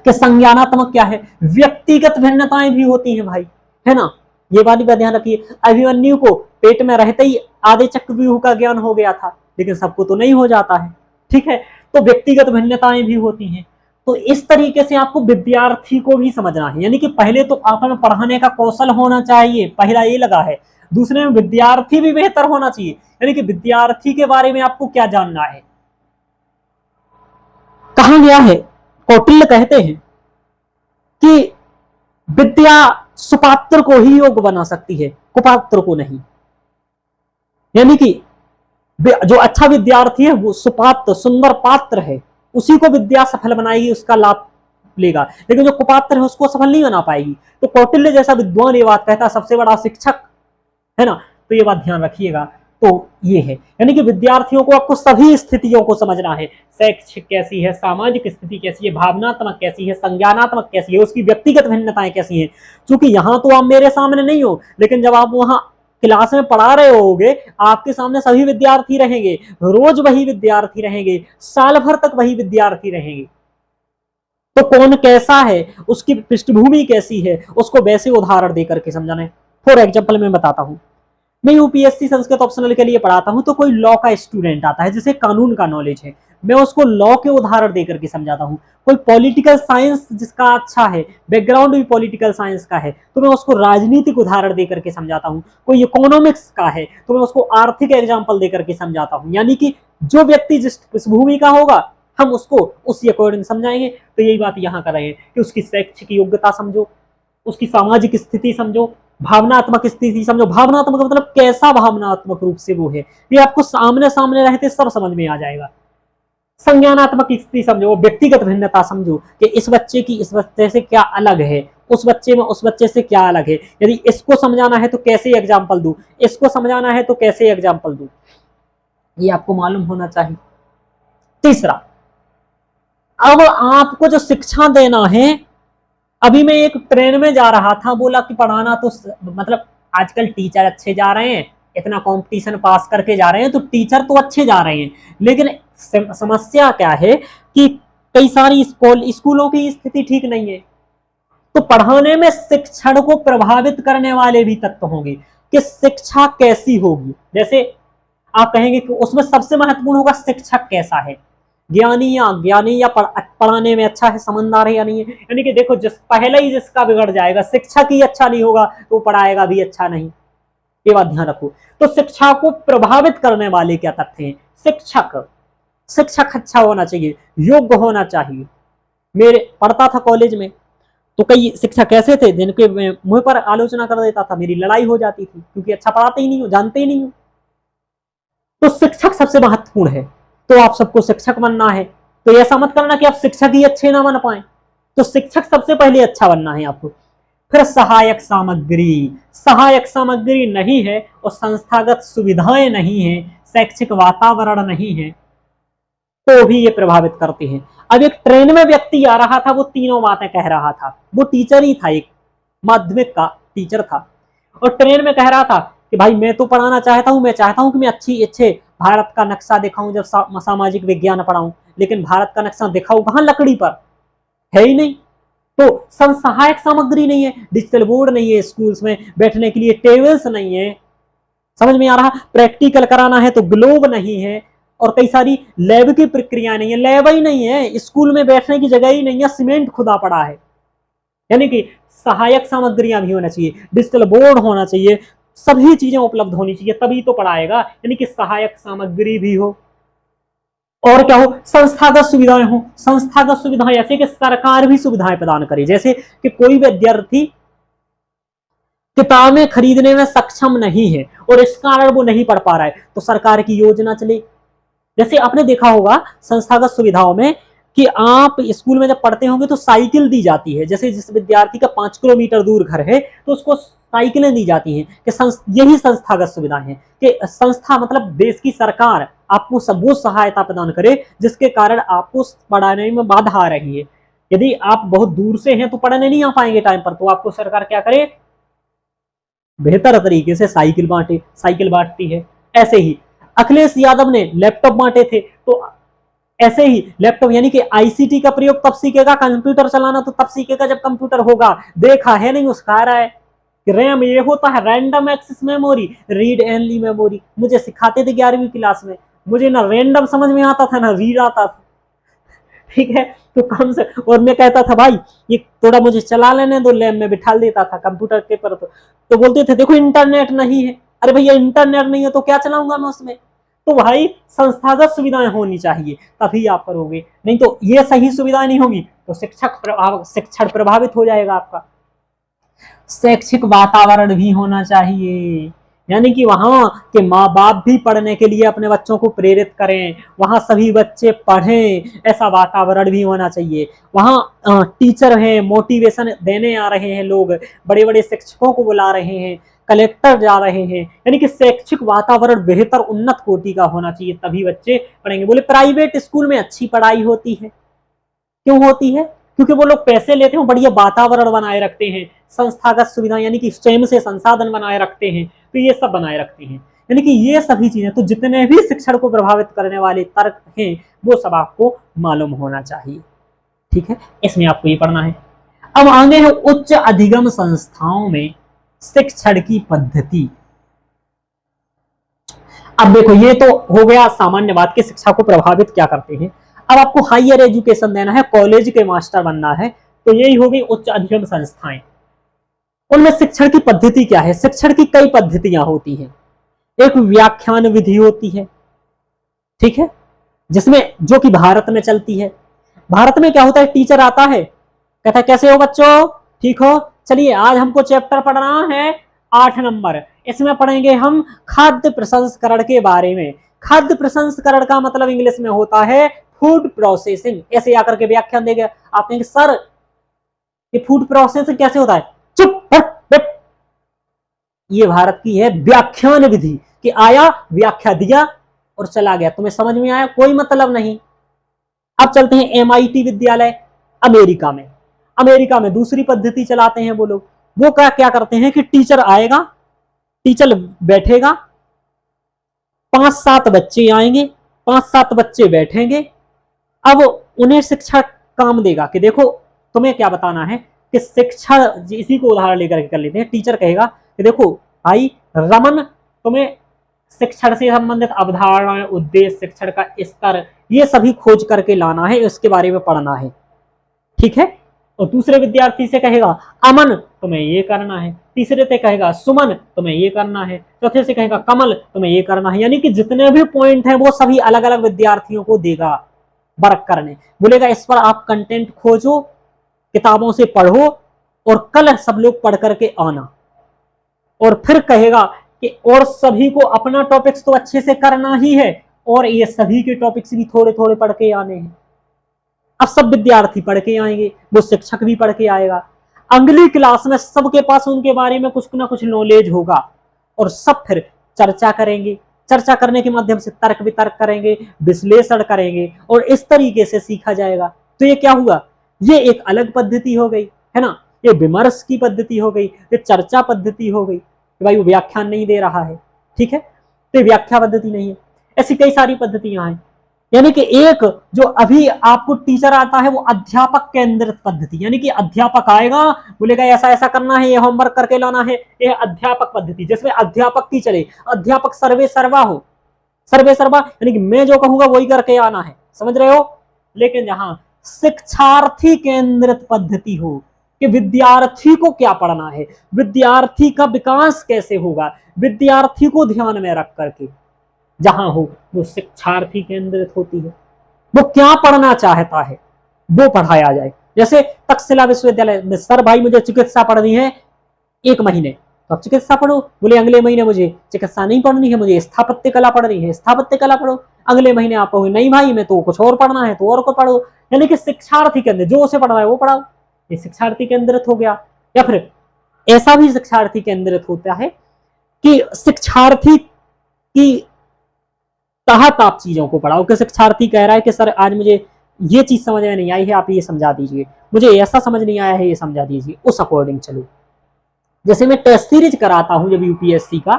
कि संज्ञानात्मक क्या है, व्यक्तिगत भिन्नताएं भी होती हैं भाई, है ना, ये वाली बात ध्यान रखिए। अभिमन्यु को पेट में रहते ही आधे चक्रव्यूह का ज्ञान हो गया था, लेकिन सबको तो नहीं हो जाता है, ठीक है, तो व्यक्तिगत भिन्नताएं भी होती हैं। तो इस तरीके से आपको विद्यार्थी को भी समझना है, यानी कि पहले तो आप में पढ़ाने का कौशल होना चाहिए, पहला ये लगा है, दूसरे में विद्यार्थी भी बेहतर होना चाहिए, यानी कि विद्यार्थी के बारे में आपको क्या जानना है। कहा गया है, कौटिल्य कहते हैं कि विद्या सुपात्र को ही योग्य बना सकती है, कुपात्र को नहीं, यानी कि जो अच्छा विद्यार्थी है वो सुपात्र सुंदर पात्र है, उसी को विद्या सफल बनाएगी, उसका लाभ लेगा, लेकिन जो कुपात्र है उसको सफल नहीं बना पाएगी। तो कौटिल्य जैसा विद्वान ये बात कहता है, सबसे बड़ा शिक्षक, है ना, तो ये बात ध्यान रखिएगा। तो ये है, यानी कि विद्यार्थियों को आपको सभी स्थितियों को समझना है, शैक्षिक कैसी है, सामाजिक स्थिति कैसी है, भावनात्मक कैसी है, संज्ञानात्मक कैसी है, उसकी व्यक्तिगत भिन्नताएं कैसी हैं। चूंकि यहां तो आप मेरे सामने नहीं हो, लेकिन जब आप वहां क्लास में पढ़ा रहे होगे, आपके सामने सभी विद्यार्थी रहेंगे, रोज वही विद्यार्थी रहेंगे, साल भर तक वही विद्यार्थी रहेंगे, तो कौन कैसा है, उसकी पृष्ठभूमि कैसी है, उसको वैसे उदाहरण देकर के समझाना है। फॉर एग्जाम्पल मैं बताता हूं, मैं यूपीएससी संस्कृत ऑप्शनल के लिए पढ़ाता हूं, तो कोई लॉ का स्टूडेंट आता है जिसे कानून का नॉलेज है, मैं उसको लॉ के उदाहरण देकर के समझाता हूं। कोई पॉलिटिकल साइंस जिसका अच्छा है, बैकग्राउंड भी पॉलिटिकल साइंस का है, तो मैं उसको राजनीतिक उदाहरण देकर के समझाता हूं। कोई इकोनॉमिक्स का है तो मैं उसको आर्थिक एग्जाम्पल देकर के समझाता हूं, यानी कि जो व्यक्ति जिस पृष्ठभूमि का होगा हम उसको उसी अकॉर्डिंग समझाएंगे। तो यही बात यहाँ कर रहे हैं कि उसकी शैक्षिक योग्यता समझो, उसकी सामाजिक स्थिति समझो, भावनात्मक स्थिति समझो। भावनात्मक मतलब कैसा भावनात्मक रूप से वो है, ये आपको सामने सामने रहते सब समझ में आ जाएगा। संज्ञानात्मक स्थिति समझो, व्यक्तिगत भिन्नता समझो कि इस बच्चे की इस बच्चे से क्या अलग है, उस बच्चे में उस बच्चे से क्या अलग है, यदि इसको समझाना है तो कैसे एग्जाम्पल दूं, इसको समझाना है तो कैसे एग्जाम्पल दूं, ये आपको मालूम होना चाहिए। तीसरा, अब आपको जो शिक्षा देना है, अभी मैं एक ट्रेन में जा रहा था, बोला कि पढ़ाना तो मतलब आजकल टीचर अच्छे जा रहे हैं, इतना कंपटीशन पास करके जा रहे हैं, तो टीचर तो अच्छे जा रहे हैं, लेकिन समस्या क्या है कि कई सारी स्कूलों की स्थिति ठीक नहीं है। तो पढ़ाने में शिक्षण को प्रभावित करने वाले भी तत्व होंगे कि शिक्षा कैसी होगी। जैसे आप कहेंगे कि उसमें सबसे महत्वपूर्ण होगा शिक्षक कैसा है, ज्ञानी या पढ़ाने में अच्छा है, समझदार है या नहीं है। यानी कि देखो, जिस पहले ही जिसका बिगड़ जाएगा, शिक्षक ही अच्छा नहीं होगा तो पढ़ाएगा भी अच्छा नहीं, ये बात ध्यान रखो। तो शिक्षा को प्रभावित करने वाले क्या तथ्य हैं? शिक्षक अच्छा होना चाहिए, योग्य होना चाहिए। मेरे पढ़ता था कॉलेज में तो कई शिक्षक ऐसे थे जिनके मुंह पर आलोचना कर देता था, मेरी लड़ाई हो जाती थी, क्योंकि अच्छा पढ़ाते ही नहीं हो, जानते ही नहीं हो। तो शिक्षक सबसे महत्वपूर्ण है, तो आप सबको शिक्षक बनना है, तो ऐसा मत करना कि आप शिक्षक ही अच्छे ना बन पाए, तो शिक्षक सबसे पहले अच्छा बनना है आपको। फिर सहायक सामग्री नहीं है और संस्थागत सुविधाएं नहीं है, शैक्षिक वातावरण नहीं है, तो भी ये प्रभावित करते हैं। अब एक ट्रेन में व्यक्ति आ रहा था, वो तीनों बातें कह रहा था, वो टीचर ही था, एक माध्यमिक का टीचर था। और ट्रेन में कह रहा था कि भाई मैं तो पढ़ाना चाहता हूँ, मैं चाहता हूँ कि मैं अच्छे भारत का नक्शा दिखाऊं जब सामाजिक विज्ञान पढ़ाऊं, लेकिन भारत का नक्शा दिखाऊं कहां, लकड़ी पर, है ही नहीं। तो संसहायक सामग्री नहीं है, डिजिटल बोर्ड नहीं है, स्कूल्स में बैठने के लिए टेबल्स नहीं है, समझ में आ रहा, प्रैक्टिकल कराना है तो ग्लोब नहीं है, और कई सारी लैब की प्रक्रिया नहीं है, लैब ही नहीं है, स्कूल में बैठने की जगह ही नहीं है, सीमेंट खुदा पड़ा है। यानी कि सहायक सामग्रियां भी होना चाहिए, डिजिटल बोर्ड होना चाहिए, सभी चीजें उपलब्ध होनी चाहिए, तभी तो पढ़ाएगा। यानी कि सहायक सामग्री भी हो, और क्या हो, संस्थागत सुविधाएं हो। संस्थागत सुविधाएं ऐसे कि सरकार भी सुविधाएं प्रदान करे, जैसे कि कोई विद्यार्थी किताबें खरीदने में सक्षम नहीं है और इस कारण वो नहीं पढ़ पा रहा है, तो सरकार की योजना चले। जैसे आपने देखा होगा संस्थागत सुविधाओं में कि आप स्कूल में जब पढ़ते होंगे तो साइकिल दी जाती है, जैसे जिस विद्यार्थी का 5 किलोमीटर दूर घर है तो उसको साइकिलें दी जाती हैं, कि यही संस्थागत सुविधाएं हैं कि संस्था मतलब देश की सरकार आपको सब वो सहायता प्रदान करे जिसके कारण आपको पढ़ाने में बाधा आ रही है। यदि आप बहुत दूर से हैं तो पढ़ने नहीं आ पाएंगे टाइम पर, तो आपको सरकार क्या करे, बेहतर तरीके से साइकिल बांटे, साइकिल बांटती है। ऐसे ही अखिलेश यादव ने लैपटॉप बांटे थे, तो ऐसे ही लैपटॉप यानी कि आईसीटी का प्रयोग तब सीखेगा, कंप्यूटर चलाना तो तब सीखेगा जब कंप्यूटर होगा। देखा है नहीं, उसका रहा है रैम ये होता है random access memory, read only memory, मुझे सिखाते थे 11वीं क्लास में, मुझे ना रैंडम समझ में आता था ना रीड आता था, ठीक है। तो कम से, और मैं कहता था भाई ये थोड़ा मुझे चला लेने दो, लैब में बिठा देता था कंप्यूटर के पर, तो बोलते थे देखो इंटरनेट नहीं है, अरे भैया इंटरनेट नहीं है तो क्या चलाऊंगा मैं उसमें। तो भाई संस्थागत सुविधाएं होनी चाहिए तभी आप करोगे, नहीं तो ये सही सुविधाएं नहीं होगी तो शिक्षण प्रभावित हो जाएगा आपका। शैक्षिक वातावरण भी होना चाहिए, यानी कि वहां के माँ बाप भी पढ़ने के लिए अपने बच्चों को प्रेरित करें, वहां सभी बच्चे पढ़ें, ऐसा वातावरण भी होना चाहिए। वहां टीचर हैं, मोटिवेशन देने आ रहे हैं लोग, बड़े बड़े शिक्षकों को बुला रहे हैं, कलेक्टर जा रहे हैं, यानी कि शैक्षिक वातावरण बेहतर उन्नत कोटि का होना चाहिए तभी बच्चे पढ़ेंगे। बोले प्राइवेट स्कूल में अच्छी पढ़ाई होती है, क्यों होती है, क्योंकि वो लोग पैसे लेते हैं, बढ़िया वातावरण बनाए रखते हैं, संस्थागत सुविधाएं यानी कि स्वयं से संसाधन बनाए रखते हैं, तो ये सब बनाए रखते हैं। यानी कि ये सभी चीजें, तो जितने भी शिक्षण को प्रभावित करने वाले तर्क हैं वो सब आपको मालूम होना चाहिए, ठीक है। इसमें आपको ये पढ़ना है। अब आगे है उच्च अधिगम संस्थाओं में शिक्षण की पद्धति। अब देखो ये तो हो गया सामान्य बात की शिक्षा को प्रभावित क्या करते हैं। अब आपको हायर एजुकेशन देना है, कॉलेज के मास्टर बनना है, तो यही होगी उच्च अधिगम संस्थाएं। उनमें शिक्षण की पद्धति क्या है, शिक्षण की कई पद्धतियां होती हैं। एक व्याख्यान विधि होती है, ठीक है, जिसमें जो कि भारत में चलती है। भारत में क्या होता है, टीचर आता है कहता है कैसे हो बच्चों, ठीक हो, चलिए आज हमको चैप्टर पढ़ना है 8 नंबर, इसमें पढ़ेंगे हम खाद्य प्रसंस्करण के बारे में। खाद्य प्रसंस्करण का मतलब इंग्लिश में होता है फूड प्रोसेसिंग। ऐसे आकर के व्याख्यान देगा, आप कहेंगे सर ये फूड प्रोसेसिंग कैसे होता है, चुप हट। ये भारत की है व्याख्यान विधि कि आया व्याख्या दिया और चला गया, तुम्हें समझ में आया, कोई मतलब नहीं। अब चलते हैं MIT विद्यालय अमेरिका में। अमेरिका में दूसरी पद्धति चलाते हैं वो लोग। वो क्या करते हैं कि टीचर आएगा, टीचर बैठेगा, 5-7 बच्चे आएंगे, 5-7 बच्चे बैठेंगे। अब उन्हें शिक्षक काम देगा कि देखो तुम्हें क्या बताना है, कि शिक्षण, इसी को उदाहरण लेकर कर लेते हैं। टीचर कहेगा कि देखो भाई रमन, तुम्हें शिक्षण से संबंधित अवधारणाएं, उद्देश्य, शिक्षण का स्तर, ये सभी खोज करके लाना है, इसके बारे में पढ़ना है, ठीक है। और दूसरे विद्यार्थी से कहेगा अमन तुम्हें ये करना है, तीसरे से कहेगा सुमन तुम्हें ये करना है, चौथे से कहेगा कमल तुम्हें ये करना है। यानी कि जितने भी पॉइंट हैं वो सभी अलग अलग विद्यार्थियों को देगा वर्क करने, बोलेगा इस पर आप कंटेंट खोजो, किताबों से पढ़ो और कल सब लोग पढ़ करके आना। और फिर कहेगा कि और सभी को अपना टॉपिक्स तो अच्छे से करना ही है और ये सभी के टॉपिक्स भी थोड़े थोड़े पढ़ के आने हैं। अब सब विद्यार्थी पढ़ के आएंगे, वो शिक्षक भी पढ़ के आएगा। अगली क्लास में सबके पास उनके बारे में कुछ ना कुछ नॉलेज होगा और सब फिर चर्चा करेंगे। चर्चा करने के माध्यम से तर्क वितर्क करेंगे, विश्लेषण करेंगे और इस तरीके से सीखा जाएगा। तो ये क्या हुआ, ये एक अलग पद्धति हो गई है ना, ये विमर्श की पद्धति हो गई, ये चर्चा पद्धति हो गई। कि भाई वो व्याख्यान नहीं दे रहा है, ठीक है, तो व्याख्या पद्धति नहीं है। ऐसी कई सारी पद्धतियां हैं। यानी कि एक जो अभी आपको टीचर आता है वो अध्यापक केंद्रित पद्धति, यानी कि अध्यापक आएगा बोलेगा ऐसा ऐसा करना है, ये होमवर्क करके लाना है, ये अध्यापक पद्धति जिसमें अध्यापक की चले, अध्यापक सर्वे सर्वा हो, सर्वे सर्वा यानी कि मैं जो कहूंगा वही करके आना है, समझ रहे हो। लेकिन जहां शिक्षार्थी केंद्रित पद्धति हो कि विद्यार्थी को क्या पढ़ना है, विद्यार्थी का विकास कैसे होगा, विद्यार्थी को ध्यान में रख करके जहां हो, वो शिक्षार्थी केंद्रित होती है। वो क्या पढ़ना चाहता है वो पढ़ाया जाए। जैसे तक्षशिला विश्वविद्यालय में सर भाई मुझे चिकित्सा पढ़नी है 1 महीने, तो आप चिकित्सा पढ़ो। बोले अगले महीने मुझे चिकित्सा नहीं पढ़नी है, मुझे स्थापत्य कला पढ़नी है, स्थापत्य कला पढ़ो। अगले महीने आप कहोगे नहीं भाई मैं तो कुछ और पढ़ना है, तो और को पढ़ो। यानी कि शिक्षार्थी केंद्र, जो उसे पढ़ना है वो पढ़ाओ, ये शिक्षार्थी केंद्रित हो गया। या फिर ऐसा भी शिक्षार्थी केंद्रित होता है कि शिक्षार्थी की तहत आप चीजों को पढ़ाओ। कि शिक्षार्थी कह रहा है कि सर आज मुझे ये चीज समझ में नहीं आई है, आप ये समझा दीजिए, मुझे ऐसा समझ नहीं आया है, ये समझा दीजिए, उस अकॉर्डिंग चलो। जैसे मैं टेस्ट सीरीज कराता हूं जब यूपीएससी का,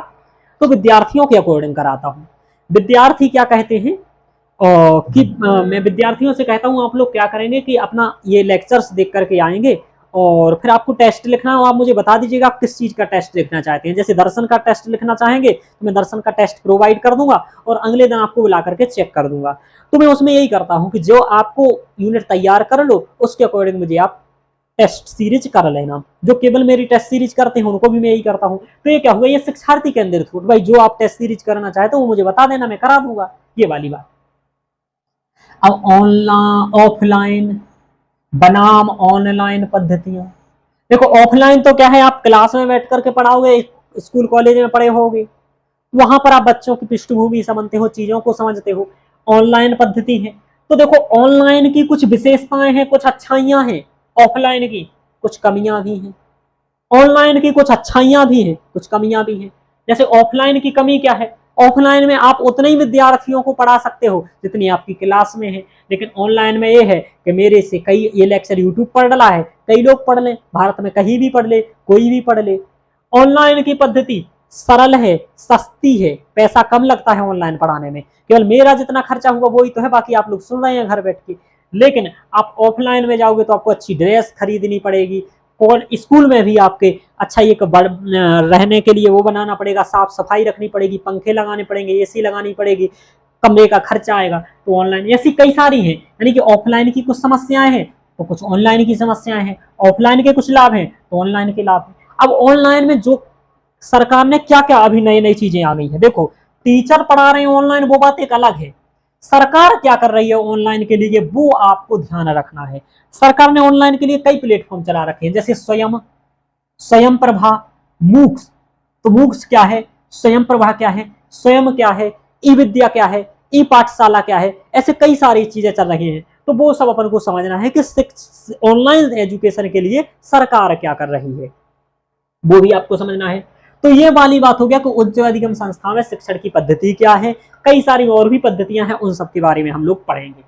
तो विद्यार्थियों के अकॉर्डिंग कराता हूं। विद्यार्थी क्या कहते हैं कि मैं विद्यार्थियों से कहता हूं आप लोग क्या करेंगे कि अपना ये लेक्चर्स देख करके आएंगे और फिर आपको टेस्ट लिखना हो, आप मुझे बता दीजिएगा आप किस चीज का टेस्ट लिखना चाहते हैं। जैसे दर्शन का टेस्ट लिखना चाहेंगे तो मैं दर्शन का टेस्ट प्रोवाइड कर दूंगा और अगले दिन आपको बुला करके चेक कर दूंगा। तो मैं उसमें यही करता हूं कि जो आपको यूनिट तैयार कर लो उसके अकॉर्डिंग मुझे आप टेस्ट सीरीज कर लेना। जो केवल मेरी टेस्ट सीरीज करते हैं उनको भी मैं यही करता हूँ। तो ये क्या हुआ, ये शिक्षार्थी केंद्रित हो, भाई जो आप टेस्ट सीरीज करना चाहते हो वो मुझे बता देना, मैं करा दूंगा, ये वाली बात। अब ऑनलाइन ऑफलाइन बनाम ऑनलाइन पद्धतियां। देखो ऑफलाइन तो क्या है, आप क्लास में बैठ करके पढ़ाओगे, स्कूल कॉलेज में पढ़े होगे, वहां पर आप बच्चों की पृष्ठभूमि समझते हो, चीजों को समझते हो। ऑनलाइन पद्धति है तो देखो ऑनलाइन की कुछ विशेषताएं हैं, कुछ अच्छाइयां हैं, ऑफलाइन की कुछ कमियां भी हैं। ऑनलाइन की कुछ अच्छाइयां भी हैं, कुछ कमियां भी हैं। जैसे ऑफलाइन की कमी क्या है, ऑफलाइन में आप उतने ही विद्यार्थियों को पढ़ा सकते हो जितनी आपकी क्लास में है। लेकिन ऑनलाइन में ये है कि मेरे से कई ये लेक्चर यूट्यूब पर डला है, कई लोग पढ़ लें, भारत में कहीं भी पढ़ ले, कोई भी पढ़ ले। ऑनलाइन की पद्धति सरल है, सस्ती है, पैसा कम लगता है ऑनलाइन पढ़ाने में, केवल मेरा जितना खर्चा हुआ वही तो है, बाकी आप लोग सुन रहे हैं घर बैठ के। लेकिन आप ऑफलाइन में जाओगे तो आपको अच्छी ड्रेस खरीदनी पड़ेगी, और स्कूल में भी आपके अच्छा एक रहने के लिए वो बनाना पड़ेगा, साफ सफाई रखनी पड़ेगी, पंखे लगाने पड़ेंगे, एसी लगानी पड़ेगी, कमरे का खर्चा आएगा। तो ऑनलाइन ऐसी कई सारी हैं, यानी कि ऑफलाइन की कुछ समस्याएं हैं तो कुछ ऑनलाइन की समस्याएं हैं, ऑफलाइन के कुछ लाभ हैं तो ऑनलाइन के लाभ हैं। अब ऑनलाइन में जो सरकार ने क्या क्या अभी नई नई चीजें आ गई है, देखो टीचर पढ़ा रहे हैं ऑनलाइन वो बात एक अलग है, सरकार क्या कर रही है ऑनलाइन के लिए वो आपको ध्यान रखना है। सरकार ने ऑनलाइन के लिए कई प्लेटफॉर्म चला रखे हैं, जैसे स्वयं प्रभा, मूक्स। तो मूक्स क्या है, स्वयं प्रभा क्या है, स्वयं क्या है, ई विद्या क्या है, ई पाठशाला क्या है, ऐसे कई सारी चीजें चल रही हैं। तो वो सब अपन को समझना है कि ऑनलाइन एजुकेशन के लिए सरकार क्या कर रही है, वो भी आपको समझना है। तो ये वाली बात हो गया कि उच्च अधिगम संस्था में शिक्षण की पद्धति क्या है, कई सारी और भी पद्धतियां हैं, उन सब के बारे में हम लोग पढ़ेंगे।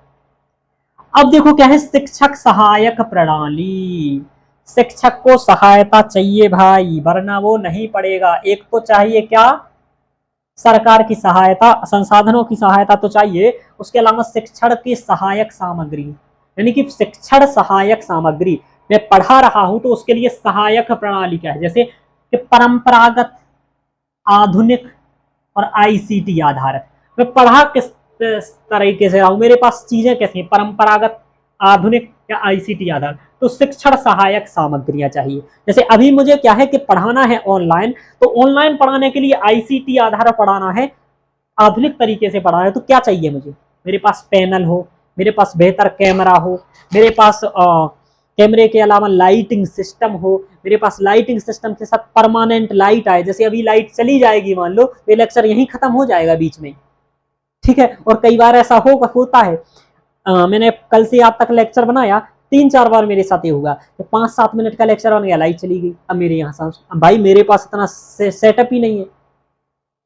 अब देखो क्या है, शिक्षक सहायक प्रणाली। शिक्षक को सहायता चाहिए भाई, वरना वो नहीं पढ़ेगा। एक तो चाहिए क्या, सरकार की सहायता, संसाधनों की सहायता तो चाहिए, उसके अलावा शिक्षण की सहायक सामग्री, यानी कि शिक्षण सहायक सामग्री। मैं पढ़ा रहा हूं तो उसके लिए सहायक प्रणाली क्या है, जैसे कि परंपरागत, आधुनिक और आईसीटी आधारित। मैं पढ़ा किस तरीके से रहा हूं, मेरे पास चीजें कैसी हैं, परंपरागत, आधुनिक या आईसीटी आधारित। तो शिक्षण सहायक सामग्रियां चाहिए। जैसे अभी मुझे क्या है कि पढ़ाना है ऑनलाइन, तो ऑनलाइन पढ़ाने के लिए आईसीटी आधार पढ़ाना है, आधुनिक तरीके से पढ़ाना है, तो क्या चाहिए मुझे, मेरे पास पैनल हो, मेरे पास बेहतर कैमरा हो, मेरे पास कैमरे के अलावा लाइटिंग सिस्टम हो, मेरे पास लाइटिंग सिस्टम के साथ परमानेंट लाइट आए। जैसे अभी लाइट चली जाएगी मान लो, तो लेक्चर यहीं खत्म हो जाएगा बीच में, ठीक है। और कई बार ऐसा होता है, मैंने कल से आज तक लेक्चर बनाया, 3-4 बार मेरे साथ ये हुआ, तो 5-7 मिनट का लेक्चर बन गया, लाइट चली गई। अब मेरे यहाँ भाई मेरे पास इतना सेटअप ही नहीं है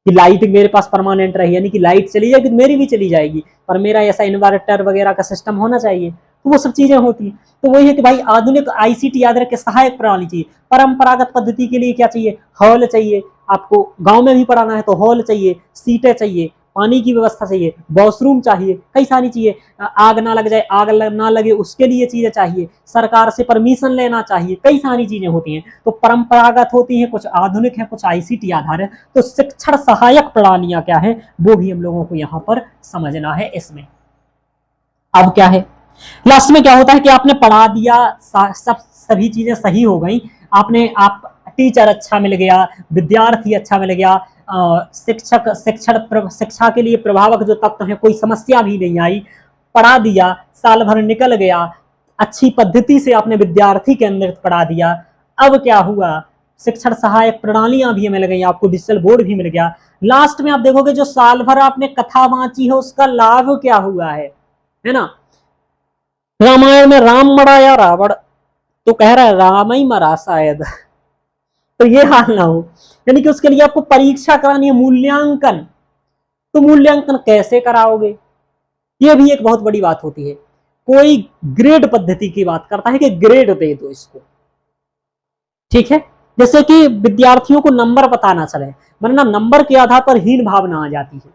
कि लाइट मेरे पास परमानेंट रही, यानी कि लाइट चली जाएगी तो मेरी भी चली जाएगी, पर मेरा ऐसा इन्वर्टर वगैरह का सिस्टम होना चाहिए। तो वो सब चीजें होती हैं। तो वही है कि भाई आधुनिक आईसीटी आधार के सहायक प्रणाली चाहिए। परंपरागत पद्धति के लिए क्या चाहिए, हॉल चाहिए, आपको गांव में भी पढ़ाना है तो हॉल चाहिए, सीटें चाहिए, पानी की व्यवस्था चाहिए, वॉशरूम चाहिए, कई सारी चीजें, आग ना लग जाए, ना लगे उसके लिए चीजें चाहिए, सरकार से परमिशन लेना चाहिए, कई सारी चीजें होती हैं। तो परंपरागत होती हैं, कुछ आधुनिक है, कुछ आईसीटी आधारित। तो शिक्षण सहायक प्रणालियां क्या है वो भी हम लोगों को यहाँ पर समझना है इसमें। अब क्या है लास्ट में क्या होता है कि आपने पढ़ा दिया, सब सभी चीजें सही हो गई, आप टीचर अच्छा मिल गया, विद्यार्थी अच्छा मिल गया, शिक्षा के लिए प्रभावक जो तत्व है, कोई समस्या भी नहीं आई, पढ़ा दिया, साल भर निकल गया, अच्छी पद्धति से आपने विद्यार्थी के अंदर पढ़ा दिया। अब क्या हुआ, शिक्षण सहायक प्रणालियां भी मिल गई, आपको डिजिटल बोर्ड भी मिल गया। लास्ट में आप देखोगे जो साल भर आपने कथा बांची है उसका लाभ क्या हुआ है ना। रामायण में राम मरा या रावण, तो कह रहा है राम ही मरा शायद तो ये हाल ना हो, यानी कि उसके लिए आपको परीक्षा करानी है, मूल्यांकन। तो मूल्यांकन कैसे कराओगे, ये भी एक बहुत बड़ी बात होती है। कोई ग्रेड पद्धति की बात करता है कि ग्रेड दे दो इसको, ठीक है, जैसे कि विद्यार्थियों को नंबर पता ना चले, वरना नंबर के आधार पर हीन भावना आ जाती है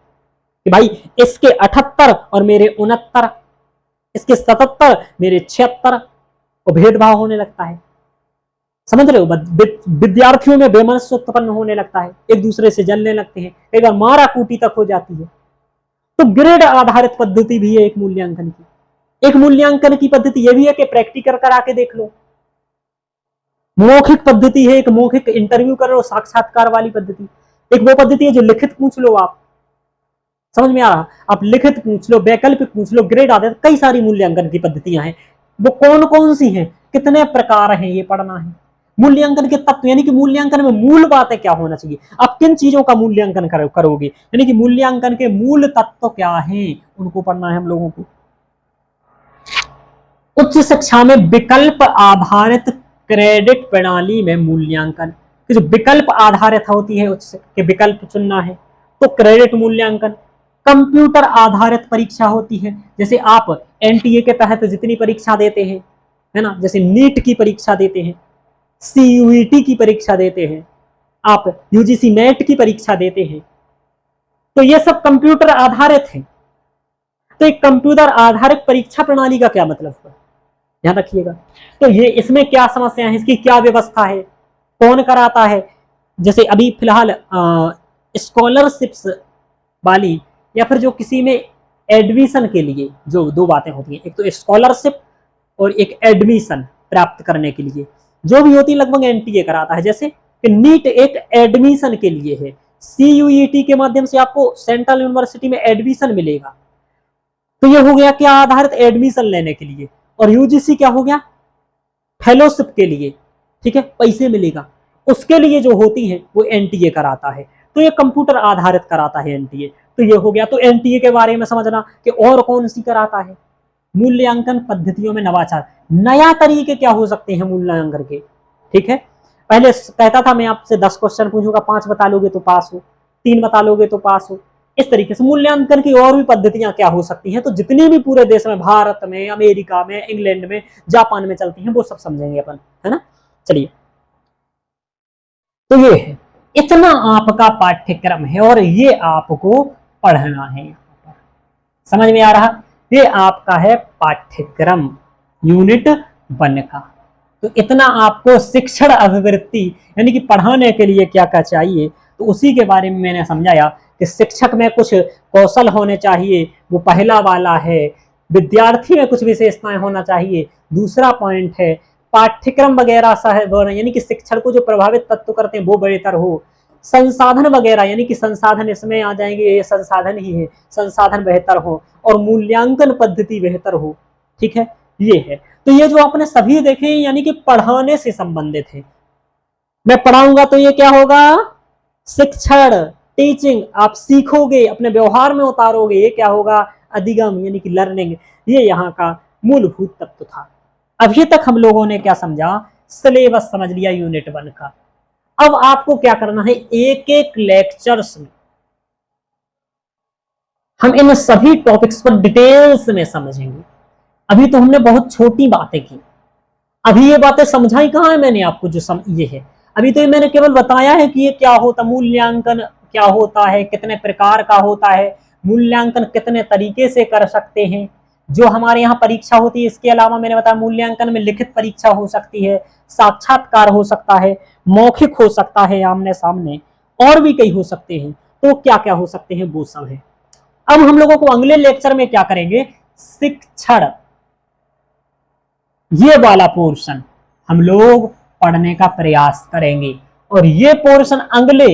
कि भाई इसके 78 और मेरे 69, इसके 77 मेरे 76, और भेदभाव होने लगता है। समझ रहे हो, विद्यार्थियों में बेमनस्य उत्पन्न होने लगता है, एक दूसरे से जलने लगते हैं, एक बार मारा कूटी तक हो जाती है। तो ग्रेड आधारित पद्धति भी है एक मूल्यांकन की। एक मूल्यांकन की पद्धति यह भी है कि प्रैक्टिकल करा के देख लो। मौखिक पद्धति है, एक मौखिक इंटरव्यू कर लो, साक्षात्कार वाली पद्धति। एक वो पद्धति है जो लिखित पूछ लो, आप समझ में आ रहा, आप लिखित पूछ लो, वैकल्पिक पूछ लो, ग्रेड आधारित, कई सारी मूल्यांकन की पद्धतियां हैं। वो कौन कौन सी हैं, कितने प्रकार हैं, ये पढ़ना है। मूल्यांकन के तत्व, यानी कि मूल्यांकन में मूल बातें क्या होना चाहिए, आप किन चीजों का मूल्यांकन करोगे, यानी कि मूल्यांकन के मूल तत्व क्या हैं, उनको पढ़ना है हम लोगों को। उच्च शिक्षा में विकल्प आधारित क्रेडिट प्रणाली में मूल्यांकन, जो विकल्प आधारित होती है, उच्च के विकल्प चुनना है तो क्रेडिट मूल्यांकन। कंप्यूटर आधारित परीक्षा होती है, जैसे आप एनटीए के तहत जितनी परीक्षा देते हैं, है ना, जैसे नीट की परीक्षा देते हैं, सीयूईटी की परीक्षा देते हैं, आप यूजीसी नेट की परीक्षा देते हैं, तो ये सब कंप्यूटर आधारित है। तो एक कंप्यूटर आधारित परीक्षा प्रणाली का क्या मतलब है, ध्यान रखिएगा। तो ये इसमें क्या समस्या है, इसकी क्या व्यवस्था है, कौन कराता है। जैसे अभी फिलहाल स्कॉलरशिप्स वाली, या फिर जो किसी में एडमिशन के लिए जो दो बातें होती हैं, एक तो स्कॉलरशिप और एक एडमिशन प्राप्त करने के लिए जो भी होती है, लगभग एनटीए कराता है। जैसे कि नीट एक एडमिशन के लिए है, सीयूईटी के माध्यम से आपको सेंट्रल यूनिवर्सिटी में एडमिशन मिलेगा, तो ये हो गया क्या आधारित एडमिशन लेने के लिए, और यूजीसी क्या हो गया फेलोशिप के लिए, ठीक है, पैसे मिलेगा, उसके लिए जो होती है वो एनटीए कराता है। तो ये कंप्यूटर आधारित कराता है एनटीए। तो ये हो गया, तो एनटीए के बारे में समझना कि और कौन सी कराता है। मूल्यांकन पद्धतियों में नवाचार, नया तरीके क्या हो सकते हैं मूल्यांकन के, ठीक है। पहले कहता था मैं आपसे 10 क्वेश्चन पूछूंगा, 5 बता लोगे तो पास हो, 3 बता लोगे तो पास हो। इस तरीके से मूल्यांकन की और भी पद्धतियां क्या हो सकती हैं, तो जितनी भी पूरे देश में, भारत में, अमेरिका में, इंग्लैंड में, जापान में चलती हैं, वो सब समझेंगे अपन, है ना। चलिए, तो ये है, इतना आपका पाठ्यक्रम है और ये आपको पढ़ना है। यहाँ पर समझ में आ रहा, ये आपका है पाठ्यक्रम यूनिट 1 का। तो इतना आपको शिक्षण अभिवृत्ति यानी कि पढ़ाने के लिए क्या क्या चाहिए, तो उसी के बारे में मैंने समझाया कि शिक्षक में कुछ कौशल होने चाहिए, वो पहला वाला है। विद्यार्थी में कुछ विशेषताएं होना चाहिए, दूसरा पॉइंट है। पाठ्यक्रम वगैरह यानी कि शिक्षण को जो प्रभावित तत्व करते हैं वो बेहतर हो। संसाधन वगैरह यानी कि संसाधन इसमें आ जाएंगे, ये संसाधन ही है, संसाधन बेहतर हो, और मूल्यांकन पद्धति बेहतर हो, ठीक है, ये है। तो ये जो आपने सभी देखे यानी कि पढ़ाने से संबंधित है। मैं पढ़ाऊंगा तो ये क्या होगा, शिक्षण, टीचिंग, आप सीखोगे, अपने व्यवहार में उतारोगे, ये क्या होगा, अधिगम यानी कि लर्निंग। ये यहाँ का मूलभूत तत्व था। अभी तक हम लोगों ने क्या समझा, सिलेबस समझ लिया यूनिट 1 का। अब आपको क्या करना है, एक एक लेक्चर्स में हम इन सभी टॉपिक्स पर डिटेल्स में समझेंगे। अभी तो हमने बहुत छोटी बातें की, अभी ये बातें समझाई कहां है मैंने आपको, जो ये है अभी तो ये मैंने केवल बताया है कि ये क्या होता, मूल्यांकन क्या होता है, कितने प्रकार का होता है, मूल्यांकन कितने तरीके से कर सकते हैं, जो हमारे यहाँ परीक्षा होती है। इसके अलावा मैंने बताया मूल्यांकन में लिखित परीक्षा हो सकती है, साक्षात्कार हो सकता है, मौखिक हो सकता है आमने सामने, और भी कई हो सकते हैं। तो क्या क्या हो सकते हैं वो सब है। अब हम लोगों को अगले लेक्चर में क्या करेंगे, शिक्षण, ये वाला पोर्शन हम लोग पढ़ने का प्रयास करेंगे, और ये पोर्शन अगले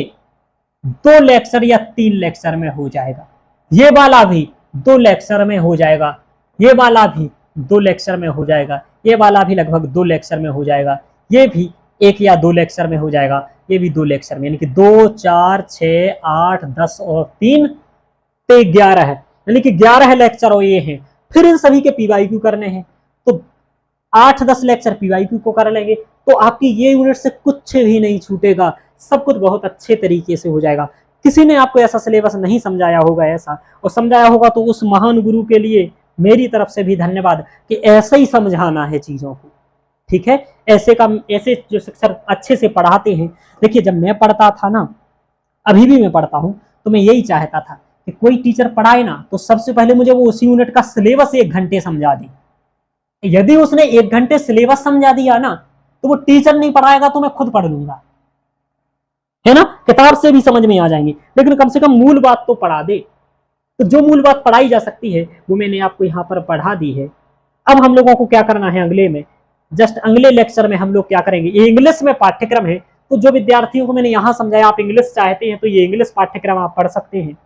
2 लेक्चर या 3 लेक्चर में हो जाएगा। ये वाला भी 2 लेक्चर में हो जाएगा, ये वाला भी 2 लेक्चर में हो जाएगा, ये वाला भी लगभग 2 लेक्चर में हो जाएगा, ये भी 1 या 2 लेक्चर में हो जाएगा, ये भी 2 लेक्चर में, यानी कि 2, 4, 6, 8, 10 और 3 तो 11 है, यानी कि 11 लेक्चर और ये हैं। फिर इन सभी के पीवाईक्यू करने हैं, तो 8-10 लेक्चर पीवाईक्यू को कर लेंगे, तो आपकी ये यूनिट से कुछ भी नहीं छूटेगा, सब कुछ बहुत अच्छे तरीके से हो जाएगा। किसी ने आपको ऐसा सिलेबस नहीं समझाया होगा ऐसा, और समझाया होगा तो उस महान गुरु के लिए मेरी तरफ से भी धन्यवाद कि ऐसे ही समझाना है चीजों को, ठीक है। ऐसे जो शिक्षक अच्छे से पढ़ाते हैं। देखिए जब मैं पढ़ता था ना, अभी भी मैं पढ़ता हूँ, तो मैं यही चाहता था कि कोई टीचर पढ़ाए ना तो सबसे पहले मुझे वो उसी यूनिट का सिलेबस 1 घंटे समझा दे। यदि उसने 1 घंटे सिलेबस समझा दिया ना, तो वो टीचर नहीं पढ़ाएगा तो मैं खुद पढ़ लूंगा, है ना, किताब से भी समझ में आ जाएंगे, लेकिन कम से कम मूल बात तो पढ़ा दे। तो जो मूल बात पढ़ाई जा सकती है वो मैंने आपको यहाँ पर पढ़ा दी है। अब हम लोगों को क्या करना है अगले में, जस्ट अगले लेक्चर में हम लोग क्या करेंगे, ये इंग्लिश में पाठ्यक्रम है, तो जो विद्यार्थियों को मैंने यहाँ समझाया, आप इंग्लिश चाहते हैं तो ये इंग्लिश पाठ्यक्रम आप पढ़ सकते हैं।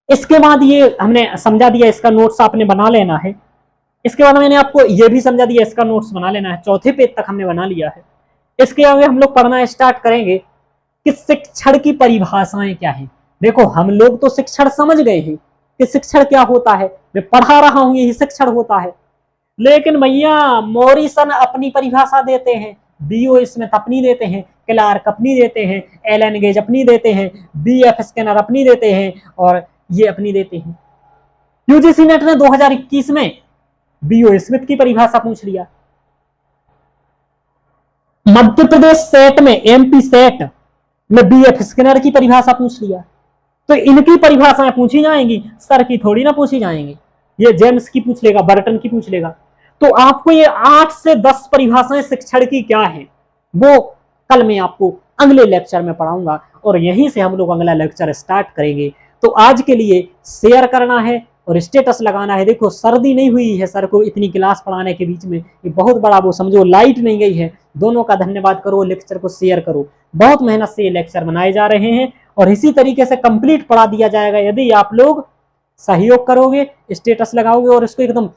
इसके बाद ये हमने समझा दिया, इसका नोट्स आपने बना लेना है। इसके बाद मैंने आपको ये भी समझा दिया, इसका नोट्स बना लेना है, 4थे पेज तक हमने बना लिया है। इसके आगे हम लोग पढ़ना स्टार्ट करेंगे कि शिक्षण की परिभाषाएं क्या है। देखो हम लोग तो शिक्षण समझ गए हैं कि शिक्षण क्या होता है, मैं पढ़ा रहा हूं यही शिक्षण होता है, लेकिन भैया मॉरिसन अपनी परिभाषा देते हैं, बीओ स्मिथ अपनी देते हैं, क्लार्क अपनी देते हैं, एलन गेज अपनी देते हैं, बीएफ स्किनर अपनी देते हैं, और ये अपनी देते हैं। यूजीसी नेट ने 2021 में बीओ स्मिथ की परिभाषा पूछ लिया, मध्य प्रदेश सेट में, एमपी सेट में बीएफ स्किनर की परिभाषा पूछ लिया। तो इनकी परिभाषाएं पूछी जाएंगी, सर की थोड़ी ना पूछी जाएंगी। ये जेम्स की पूछ लेगा, बर्टन की पूछ लेगा। तो आपको ये 8 से 10 परिभाषाएं शिक्षण की क्या है वो कल मैं आपको अगले लेक्चर में पढ़ाऊंगा, और यहीं से हम लोग अगला लेक्चर स्टार्ट करेंगे। तो आज के लिए शेयर करना है और स्टेटस लगाना है। देखो सर्दी नहीं हुई है सर को इतनी क्लास पढ़ाने के बीच में, ये बहुत बड़ा वो समझो लाइट नहीं गई है, दोनों का धन्यवाद करो, लेक्चर को शेयर करो। बहुत मेहनत से ये लेक्चर बनाए जा रहे हैं और इसी तरीके से कंप्लीट पढ़ा दिया जाएगा यदि आप लोग सहयोग करोगे, स्टेटस लगाओगे और इसको एकदम